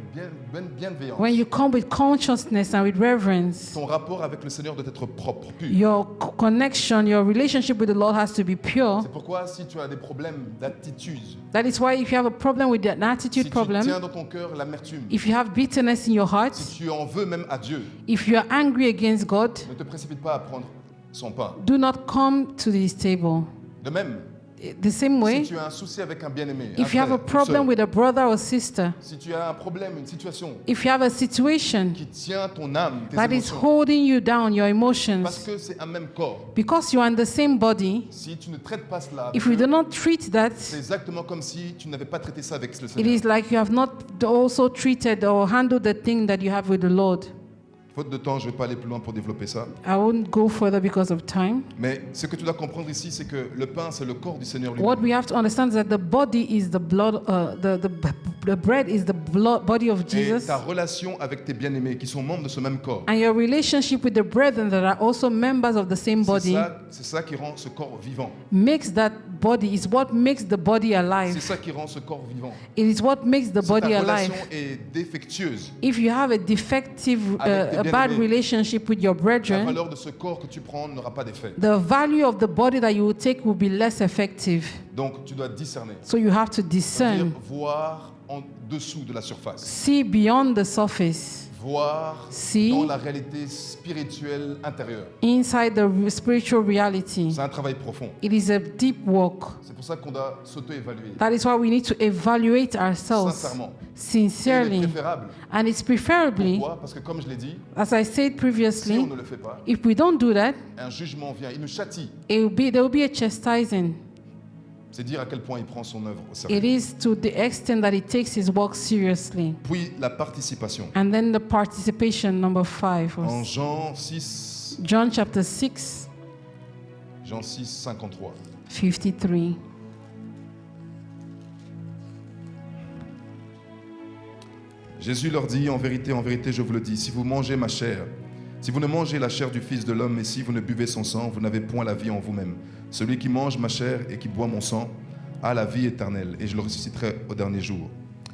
bienveillance. When you come with consciousness and with reverence, Ton rapport avec le Seigneur doit être propre, pur. your connection, your relationship with the Lord has to be pure. C'est pourquoi si tu as des problèmes d'attitude, That is why if you have a problem with an si attitude tu problem, tiens dans ton cœur l'amertume, if you have bitterness in your heart, si tu en veux même à Dieu, if you are angry against God, ne te précipite pas à prendre son pain. do not come to this table. De même, The same way, si tu as un souci avec un bien-aimé, if you have a une problem sœur, with a brother or sister, si tu as un problème, une situation if you have a situation qui tient ton âme, tes that is émotions, holding you down, your parce emotions, que c'est un même corps, because you are in the same body, si tu ne traites pas cela, if we do not treat that, c'est exactement comme si tu n'avais pas traité ça avec le it Seigneur. is like you have not also treated or handled the thing that you have with the Lord. Faute de temps, je ne vais pas aller plus loin pour développer ça. I won't go further because of time. Mais ce que tu dois comprendre ici, c'est que le pain, c'est le corps du Seigneur lui-même. What we have to understand is that the body is the blood, the bread is the body of Et Jesus. ta relation avec tes bien-aimés qui sont membres de ce même corps, And your relationship with the brethren that are also members of the same body c'est ça qui rend ce corps vivant. makes that body, is what makes the body C'est alive. ça qui rend ce corps vivant. It is what makes the Si body ta alive. relation est défectueuse, If you have a defective, Avec tes a bad bien-aimés, relationship with your la brethren, valeur de ce corps que tu prends n'aura pas d'effet. the value of the body that you will take will be less effective. Donc tu dois discerner. So you have to C'est-à-dire discern, voir en dessous de la surface. see beyond the surface, Voir See. dans la réalité spirituelle intérieure. inside the spiritual reality. C'est un travail profond. It is a deep work. C'est pour ça qu'on doit s'auto-évaluer. That is why we need to evaluate ourselves Sincèrement. Et il est sincerely. préférable. And it's preferably, Pourquoi? Parce que comme je l'ai dit, as I said si on previously, ne le fait pas, if we don't do that, un jugement vient, il nous châtie. there will be a chastising. C'est dire à quel point il prend son œuvre au It sérieux. is to the extent that he takes his work seriously. Puis la participation. And then the participation, number 5. En Jean 6, John chapter 6, Jean 6, 53. 53. Jésus leur dit, en vérité, je vous le dis, si vous mangez ma chair, si vous ne mangez la chair du Fils de l'homme et si vous ne buvez son sang, vous n'avez point la vie en vous-même. Celui qui mange ma chair et qui boit mon sang a la vie éternelle, et je le ressusciterai au dernier jour.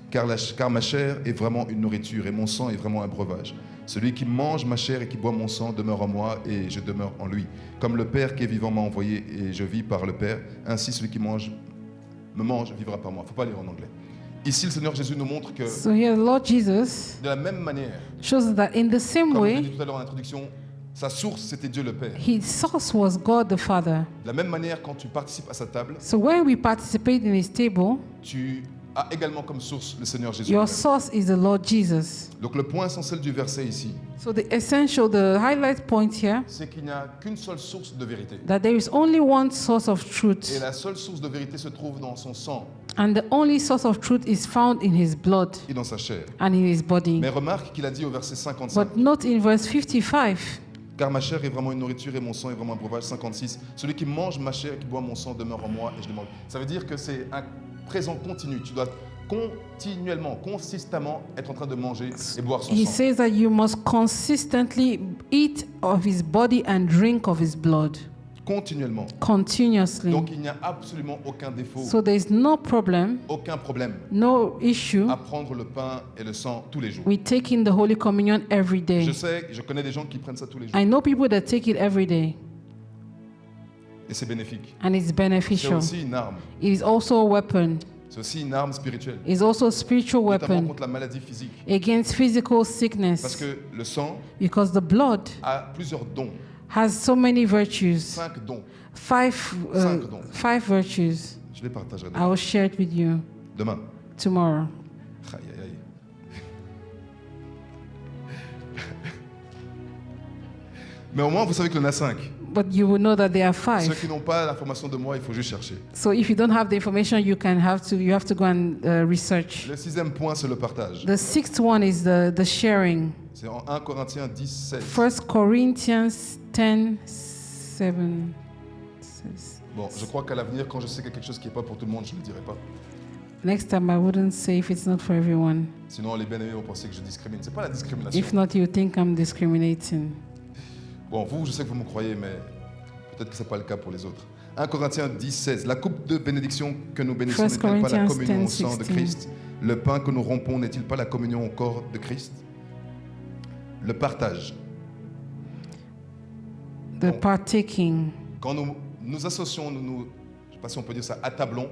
Car ma chair est vraiment une nourriture et mon sang est vraiment un breuvage. Celui qui mange ma chair et qui boit mon sang demeure en moi et je demeure en lui. Comme le Père qui est vivant m'a envoyé et je vis par le Père, ainsi celui qui me mange vivra par moi. Il ne faut pas lire en anglais. Ici, le Seigneur Jésus nous montre que So here, the Lord Jesus de la même manière, shows that in the same comme je l'ai way, dit tout à l'heure en introduction, sa source, c'était Dieu le Père. his source was God the Father. De la même manière, quand tu participes à sa table, So when we participate in his table, tu as également comme source le Seigneur Jésus. your lui-même. source is the Lord Jesus. Donc le point essentiel du verset ici, So the highlight point here, c'est qu'il n'y a qu'une seule source de vérité. that there is only one source of Et truth. la seule source de vérité se trouve dans son sang And the only source of truth is found in his blood et dans sa chair. and in his body. Mais remarque qu'il a dit au verset 55, But note in verse 55, car ma chair est vraiment une nourriture et mon sang est vraiment un breuvage. 56, celui qui mange ma chair et qui boit mon sang demeure en moi et je demeure en lui. Ça veut dire que c'est un présent continu. Tu dois continuellement, consistamment être en train de manger et boire son he sang. says that you must consistently eat of his body and drink of his blood Continuellement. continuously. Donc il n'y a absolument aucun défaut, So there is no problem, aucun problème no issue à prendre le pain et le sang tous les jours. with taking the Holy Communion every day. Je connais des gens qui prennent ça tous les jours I know people that take it every day, et c'est bénéfique. and it's C'est beneficial. aussi une arme. It is also a weapon. C'est aussi une arme spirituelle, It's also a spiritual notamment weapon contre la maladie physique. against physical Parce sickness, que le sang because the blood a plusieurs dons, has so many virtues. 5 dons. Five virtues. Je les partagerai I will share it with you demain. tomorrow. Aïe, aïe, aïe. Mais au moins, vous savez qu'il y en a 5. But you will know that there are Ceux 5. qui n'ont pas l'information de moi, il faut juste chercher. So if you don't have the information, you have to go and research. Le 6e point, c'est le partage. The 6th one is the sharing. C'est en 1 Corinthiens 10, 16. 1 Corinthians 10, 7 says. Bon, je crois qu'à l'avenir, quand je sais qu'il y a quelque chose qui n'est pas pour tout le monde, je ne le dirai pas. Next time I wouldn't say if it's not for everyone. Sinon, les bien-aimés vont penser que je discrimine. C'est pas la discrimination. If not, you think I'm discriminating. Bon, vous, je sais que vous me croyez, mais Peut-être que ce n'est pas le cas pour les autres. 1 Corinthiens 10, 16. La coupe de bénédiction que nous bénissons 1 n'est-elle pas la Corinthians communion au 10, sang de 16. Christ? Le pain que nous rompons n'est-il pas la communion au corps de Christ? Le partage. The partaking. Quand nous associons, je ne sais pas si on peut dire ça, attablons,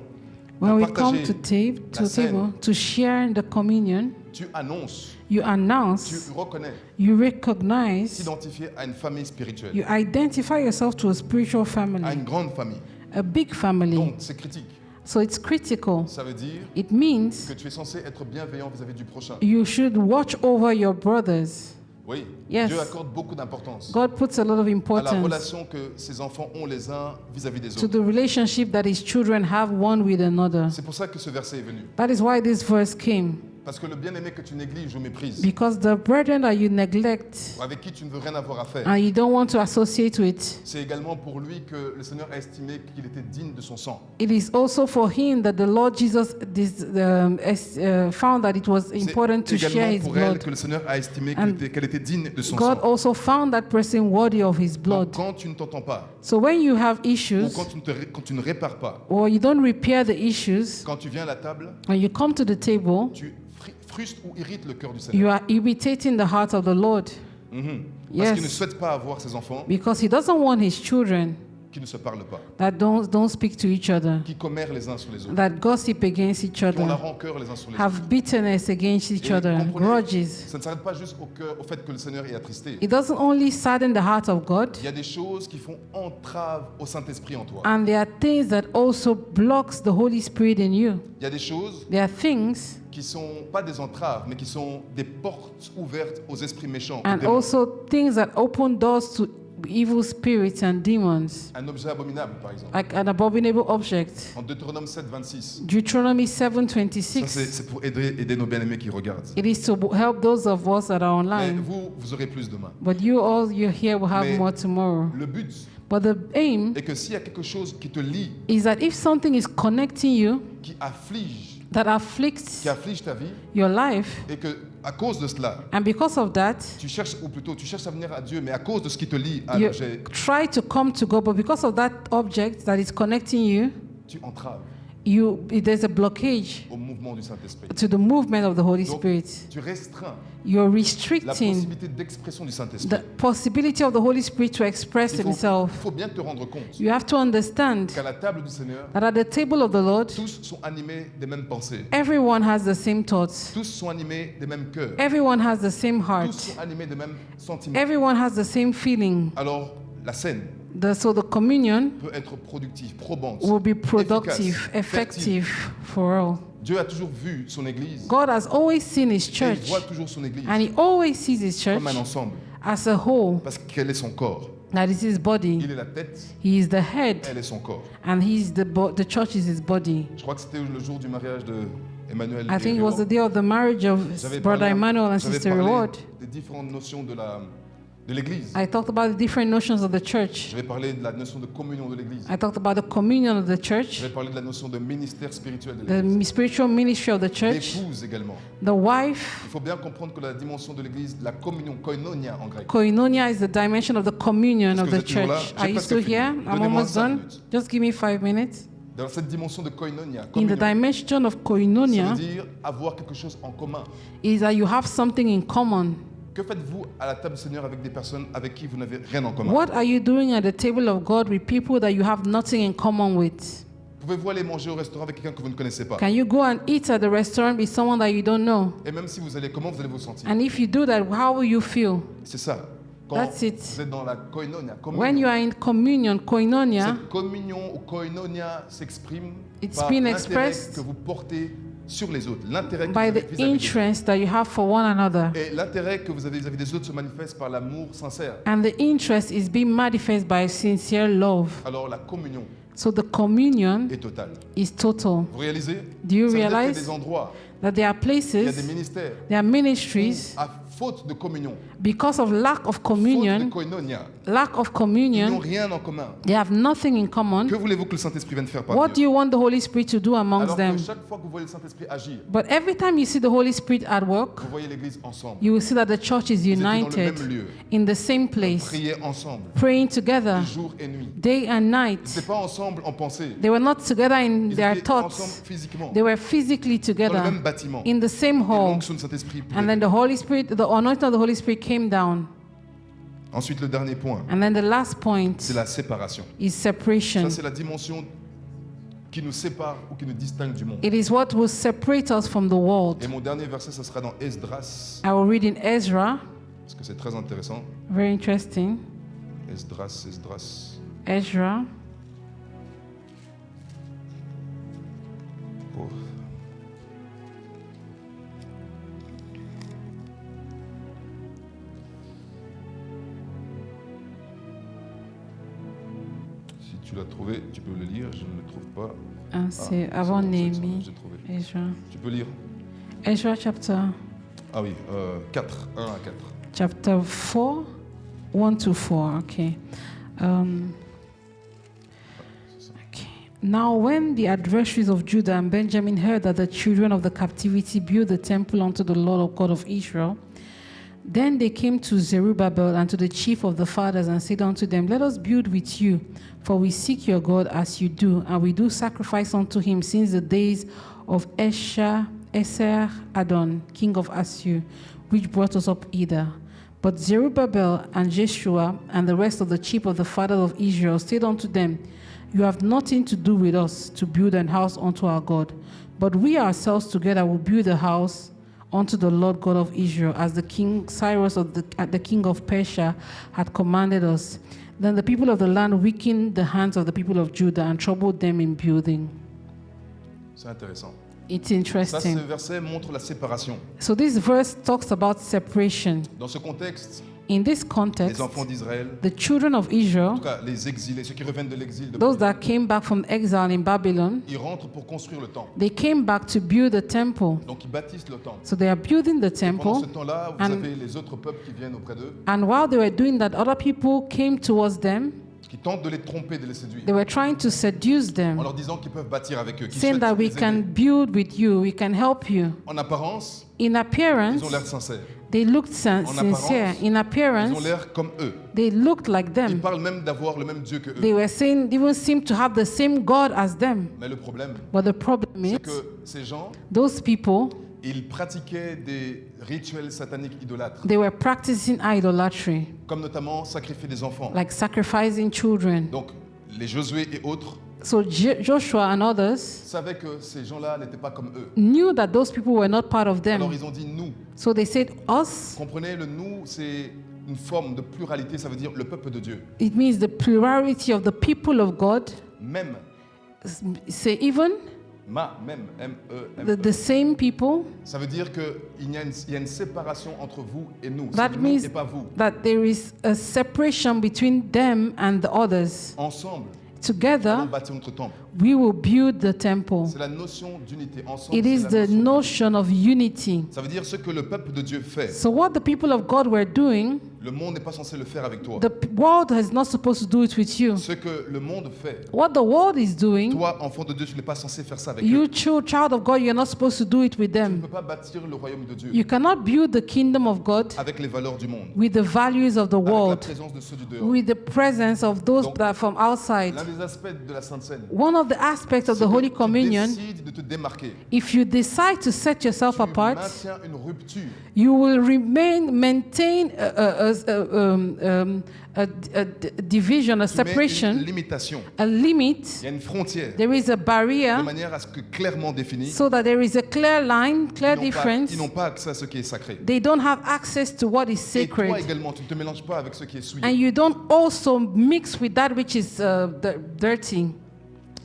When à we come partager to la scène, table to share in the communion, tu annonces, you tu announce, reconnais, you recognize, t'identifier à une famille spirituelle, you identify yourself to a spiritual à family, une grande famille. a big family. Donc, c'est critique. So it's critical. Ça veut dire It means que tu es censé être bienveillant vis-à-vis du prochain. you should watch over your brothers. Oui, Yes. Dieu accorde beaucoup d'importance God puts a lot of à la importance relation que ses enfants ont les uns vis-à-vis des to autres. the relationship that his children have one with another. C'est pour ça que ce verset est venu. That is why this verse came. Parce que le bien-aimé que tu négliges ou méprises, Because the brethren that you neglect ou avec qui tu ne veux rien avoir à faire, and you don't want to associate with, c'est également pour lui que le Seigneur a estimé qu'il était digne de son sang. it is also for him that the Lord Jesus found that it was C'est important to share également his pour elle blood. que le Seigneur a estimé And qu'elle était digne de son God sang. also found that person worthy of his Donc, blood. quand tu ne t'entends pas, So when you have ou issues quand tu ne répares pas, or you don't repair the issues, quand tu viens à la table, when you come to the table, tu frustres ou irrites le cœur du you Seigneur. are irritating the heart of the Lord Mhm. Parce qu'il ne Yes. souhaite pas avoir ses enfants because he doesn't want his children qui ne se parlent pas, that don't speak to each other, qui commèrent les uns sur les autres, that gossip against each qui ont la other, rancœur les uns sur les autres. have bitterness against each Et other, comprenez, grudges. ça ne s'arrête pas juste au fait que le Seigneur est attristé. It doesn't only sadden the heart of God, Il y a des choses qui font entrave au Saint-Esprit en toi. and there are things that also blocks the Holy Spirit in you. Il y a des choses There are things qui ne sont pas des entraves, mais qui sont des portes ouvertes aux esprits méchants. aux and démons. also things that open doors to evil spirits and demons, Un objet abominable, par exemple. like an abominable object. En Deutéronome 7, 26. Deuteronomy Ça, 7:26. c'est pour aider nos bien-aimés qui regardent. It is to help those of us that are Mais online. vous aurez plus demain. But you all you're here will have Mais- more tomorrow. Le but But the aim est que s'il y a quelque chose qui te lie, is that if something is connecting you qui afflige that afflicts ta vie, your life, et que à cause de cela, and because of that, tu cherches, ou plutôt tu cherches à venir à Dieu, mais à cause de ce qui te lie à you l'objet, try to come to God, but because of that object that is connecting you, tu entraves there's a blockage au mouvement du Saint-Esprit. to the movement of the Holy Donc, Spirit. tu restreins You're la restricting possibilité d'expression du Saint-Esprit. the possibility of the Holy Spirit to express Il himself. faut bien te rendre compte You have to understand qu'à la table du Seigneur, that at the table of the Lord, tous sont animés des mêmes pensées. everyone has the same thoughts. Tous sont animés des mêmes cœurs. Everyone has the same Tous heart. sont animés des mêmes sentiments. Everyone has the same feeling. Alors, la scène So the communion peut être productive, probante, will be efficace, productive, fertile. effective for all. Dieu a toujours vu son Église God has always seen his et il church, voit toujours son Église and he always sees his church comme un ensemble as a whole. parce qu'elle est son corps. That is his body. Il est la tête, He is the head, elle est son corps. and the church is his body. Je crois que c'était le jour du mariage de Emmanuel I et think it was the Reward. day of the marriage of J'avais Brother parlé- Emmanuel and j'avais Sister parlé Reward. des différentes notions de l'Église. I talked about the different notions of the church. J'avais parlé de la notion de communion de l'Église. I talked about the communion of the church, J'avais parlé de la notion de ministère spirituel de l'Église. the spiritual ministry of the church, D'épouse également. the wife. Il faut bien comprendre que la dimension de l'Église, la communion, koinonia en grec. Koinonia is the dimension of the communion Est-ce of que the vous êtes toujours là? church. J'ai Are you presque still fini. here? I'm Donnez-moi almost 5 done. minutes. Just give me 5 minutes. Dans cette dimension de koinonia, In the communion, dimension of ça koinonia, veut dire avoir quelque chose en commun. is that you have something in common. Que faites-vous à la table du Seigneur avec des personnes avec qui vous n'avez rien en commun? What are you doing at the table of God with people that you have nothing in common with? Pouvez-vous aller manger au restaurant avec quelqu'un que vous ne connaissez pas? Can you go and eat at the restaurant with someone that you don't know? Et même si vous allez, comment vous allez vous sentir? And if you do that, how will you feel? C'est ça. Quand That's it. vous êtes dans la koinonia, When you are in communion, koinonia, cette communion ou koinonia s'exprime It's par been l'intérêt expressed que vous portez sur les autres, l'intérêt que by vous avez the vis-à-vis des autres. interest that you have for one another. Et l'intérêt que vous avez vis-à-vis des autres se manifeste par l'amour sincère. And the interest is being manifest by sincere love. Alors la communion So the communion est totale. is total. Vous réalisez? Do you Ça veut dire qu'il y a realize des endroits, that there are il y a des places, ministères there are où, ministries à faute de communion, because of lack of faute de communion, koinonia, lack of ils n'ont communion, rien en commun. they have nothing in common. Que voulez-vous que le Saint-Esprit vienne faire parmi What eux? do you want the Holy Spirit to do amongst Alors them? que chaque fois que vous voyez le Saint-Esprit agir, But every time you see the Holy Spirit at work, vous voyez l'Église ensemble, you will see that the church is étiez dans le united même lieu. in the same place, priez ensemble, praying together jour et nuit. day and Ils night. n'étaient pas ensemble en pensée, They were not together in ils their étaient ensemble thoughts. physiquement, They were physically dans le together même bâtiment. in the same Et hall. l'onction du Saint-Esprit And then the Holy Spirit, the anointing of the Holy Spirit came down. Ensuite, le dernier point, And then the last point c'est la séparation. is separation. Ça, c'est la dimension qui nous sépare ou qui nous distingue du monde. It is what will separate us from the world. Et mon dernier verset, ça sera dans Esdras, I will read in Ezra, parce que c'est très intéressant. very interesting. Esdras. Ezra, Oh. Si tu l'as trouvé, tu peux le lire. Je ne le trouve pas. c'est Ah, avant c'est bon, Néhémie. j'ai trouvé. Ezra. Tu peux lire. Ezra chapter Ah oui, 4, 1 à 4. chapter 4, 1 to 4. Okay. Okay. Now, when the adversaries of Judah and Benjamin heard that the children of the captivity built the temple unto the Lord God of Israel, then they came to Zerubbabel and to the chief of the fathers and said unto them, Let us build with you, for we seek your God as you do, and we do sacrifice unto him since the days of Esar-Adon, king of Assur, which brought us up hither. But Zerubbabel and Jeshua and the rest of the chief of the fathers of Israel said unto them, You have nothing to do with us to build an house unto our God, but we ourselves together will build a house unto the Lord God of Israel, as the king Cyrus of the king of Persia had commanded us. Then the people of the land weakened the hands of the people of Judah and troubled them in building. C'est intéressant. It's Ça, ce interesting. verset montre la séparation. So this verse talks about separation. Dans ce contexte, In this les context, enfants d'Israël, the children of en Israel, tout cas les exilés, ceux qui reviennent de l'exil, de those Babylone, that came back from exile in Babylon, ils rentrent pour construire le temple. they came back to build the temple. Donc ils bâtissent le temple. So they are building the Et pendant ce temple, temps-là, vous And- avez les autres peuples qui viennent auprès d'eux, and while they were doing that, other people came towards them. qui tentent de les tromper, de les séduire, They were trying to seduce en them, leur disant qu'ils peuvent bâtir avec eux, qu'ils saying souhaitent that we les can aider. build with you, we can help you. En apparence, In ils appearance, ont l'air sincères. they looked En sincere. apparence, In Ils ont appearance, l'air comme eux. they looked like Ils them. parlent même d'avoir le même Dieu que eux. They were saying, they even seemed to have the same God as them. Mais le problème, But the problem c'est is, que ces gens, those people, ils pratiquaient des rituels sataniques idolâtres, they were practicing idolatry, comme notamment sacrifier des enfants. like sacrificing children. Donc, les Josué et autres So Joshua and others savaient que ces gens-là n'étaient pas comme eux. knew that those people were not part of Alors them. ils ont dit nous. So they said, us, Comprenez, le nous, c'est une forme de pluralité, ça veut dire le peuple de Dieu. it means the plurality of the people of God. Même, Say even, même, M-E-M. the same people. Ça veut dire qu'il y a une séparation entre vous et nous. That C'est nous means et pas vous. that there is a separation between them and the others. Ensemble, allons Together, bâtir notre temple. we will build the temple. C'est la notion d'unité. Ensemble, It c'est is la the notion notion of unity. Ça veut dire ce que le peuple de Dieu fait. So what the people of God were doing, Le monde n'est pas censé le faire avec toi. the world is not supposed to do it with you. Ce que le monde fait, What the world is doing, toi, enfant de Dieu, tu n'es pas censé faire ça avec you eux. child of God, you're not supposed to do it with Tu ne them. peux pas bâtir le royaume de Dieu You cannot build the kingdom of God avec les valeurs du monde, with the values of the avec la world, présence de ceux du dehors. with the presence of those Donc, that are from outside. L'un des aspects de la Sainte Seine, One of the aspects of c'est the que Holy tu Communion, décides de te démarquer. if you decide to set yourself Tu apart, maintiens une rupture. you will maintain a division, a Tu mets une separation, limitation. a Il limit. y a une frontière There is a de barrier manière à ce que clairement définie, so that there is a clear line, clear difference. ils n'ont pas accès à ce qui est sacré. They don't have access to what is Et toi sacred. également, tu ne te mélanges pas avec ce qui est souillé. And you don't also mix with that which is dirty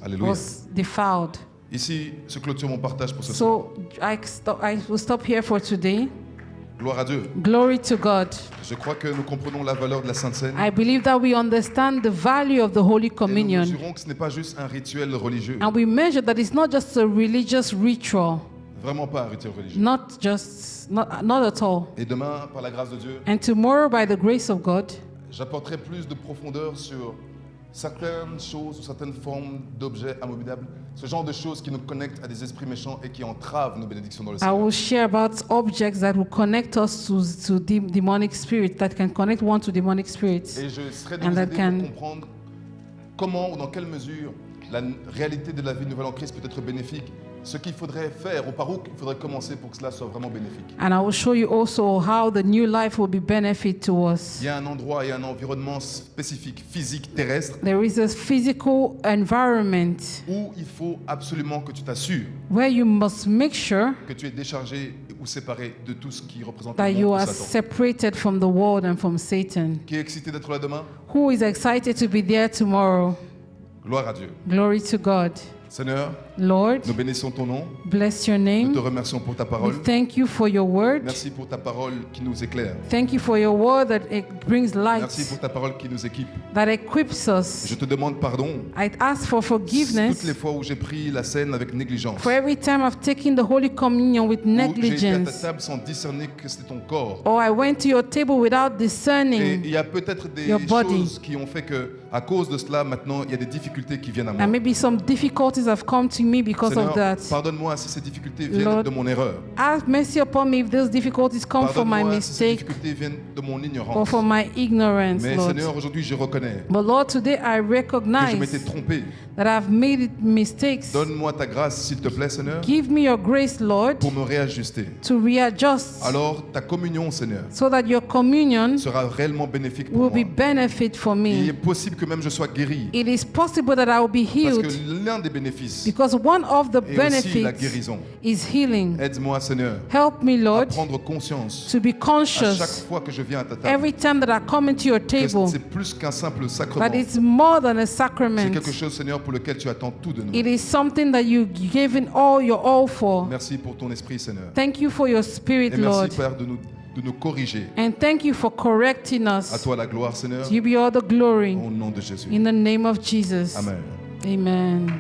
Alléluia. or defiled. Ici se clôture mon partage pour ce soir. So I will stop here for today. Gloire à Dieu. Glory to God. Je crois que nous comprenons la valeur de la Sainte Seine. I believe that we understand the value of the Holy Et nous Communion. mesurons que ce n'est pas juste un rituel religieux. And we measure that it's not just a religious ritual. Vraiment pas un rituel religieux. not at all. Et demain, par la grâce de Dieu, And tomorrow, by the grace of God, j'apporterai plus de profondeur sur certaines choses ou certaines formes d'objets amovibles, ce genre de choses qui nous connectent à des esprits méchants et qui entravent nos bénédictions dans le I Seigneur. will share about objects that will connect us to demonic spirits, that can connect one to demonic spirits. Et je serai de And vous that aider can- pour comprendre comment ou dans quelle mesure la réalité de la vie nouvelle en Christ peut être bénéfique, ce qu'il faudrait faire ou par où il faudrait commencer pour que cela soit vraiment bénéfique. And I will show you also how the new life will be benefit to us. Il y a un endroit et un environnement spécifique, physique, terrestre, There is a physical environment où il faut absolument que tu t'assures where you must make sure que tu es déchargé ou séparé de tout ce qui représente that le you monde ou are Satan. separated from the world and from Satan. Qui est excité d'être là demain? Who is excited to be there tomorrow? Gloire à Dieu. Glory to God. Seigneur, Lord, nous bénissons ton nom. bless your Nous te name. remercions pour ta We parole. thank you for your word. Merci pour ta parole qui nous éclaire. Thank you for your word that it brings Merci pour light, ta parole qui nous équipe. that equips Je us. te demande pardon I ask for toutes forgiveness les fois où j'ai pris la scène avec négligence. for every time I've taken the Holy Communion with Où j'ai été à ta negligence, table sans discerner que c'était ton corps. or I went to your table without Et discerning, il y a peut-être des Your body. choses qui ont fait que, à cause de cela, maintenant, il y a des difficultés qui viennent à moi. and maybe some difficulties have come to me because Seigneur, of that. pardonne-moi si ces difficultés viennent Lord, de mon erreur. Have mercy upon me if those difficulties come from my Pardonne-moi si ces mistake difficultés viennent de mon or ignorance. from my ignorance, Mais Lord. Seigneur, aujourd'hui, je reconnais But Lord, today I que je m'étais recognize trompé. that I've made mistakes. Donne-moi ta grâce, s'il te plaît, Seigneur, Give me your grace, Lord, pour me réajuster. to readjust Alors, ta communion, Seigneur, so that your communion sera réellement bénéfique pour will moi. be benefit for Il est me. possible que même je sois guéri. It is possible that I will be Parce healed que l'un des bénéfices because one of the est aussi la benefits guérison. is healing. Aide-moi, Seigneur, Help me, à Lord, prendre conscience to be à chaque conscious fois que je viens à ta table every time that I come into your que table c'est plus qu'un simple sacrement. that it's more than a C'est sacrament. quelque chose, Seigneur, pour lequel tu attends tout de nous. It is something that you've given all your all for. Merci pour ton esprit, Seigneur. Thank you for your spirit, Et merci, Lord. Père, de nous corriger. And thank you for correcting À us. toi la gloire, Seigneur, To you be all the glory. au nom de Jésus. In the name of Jesus. Amen. Amen.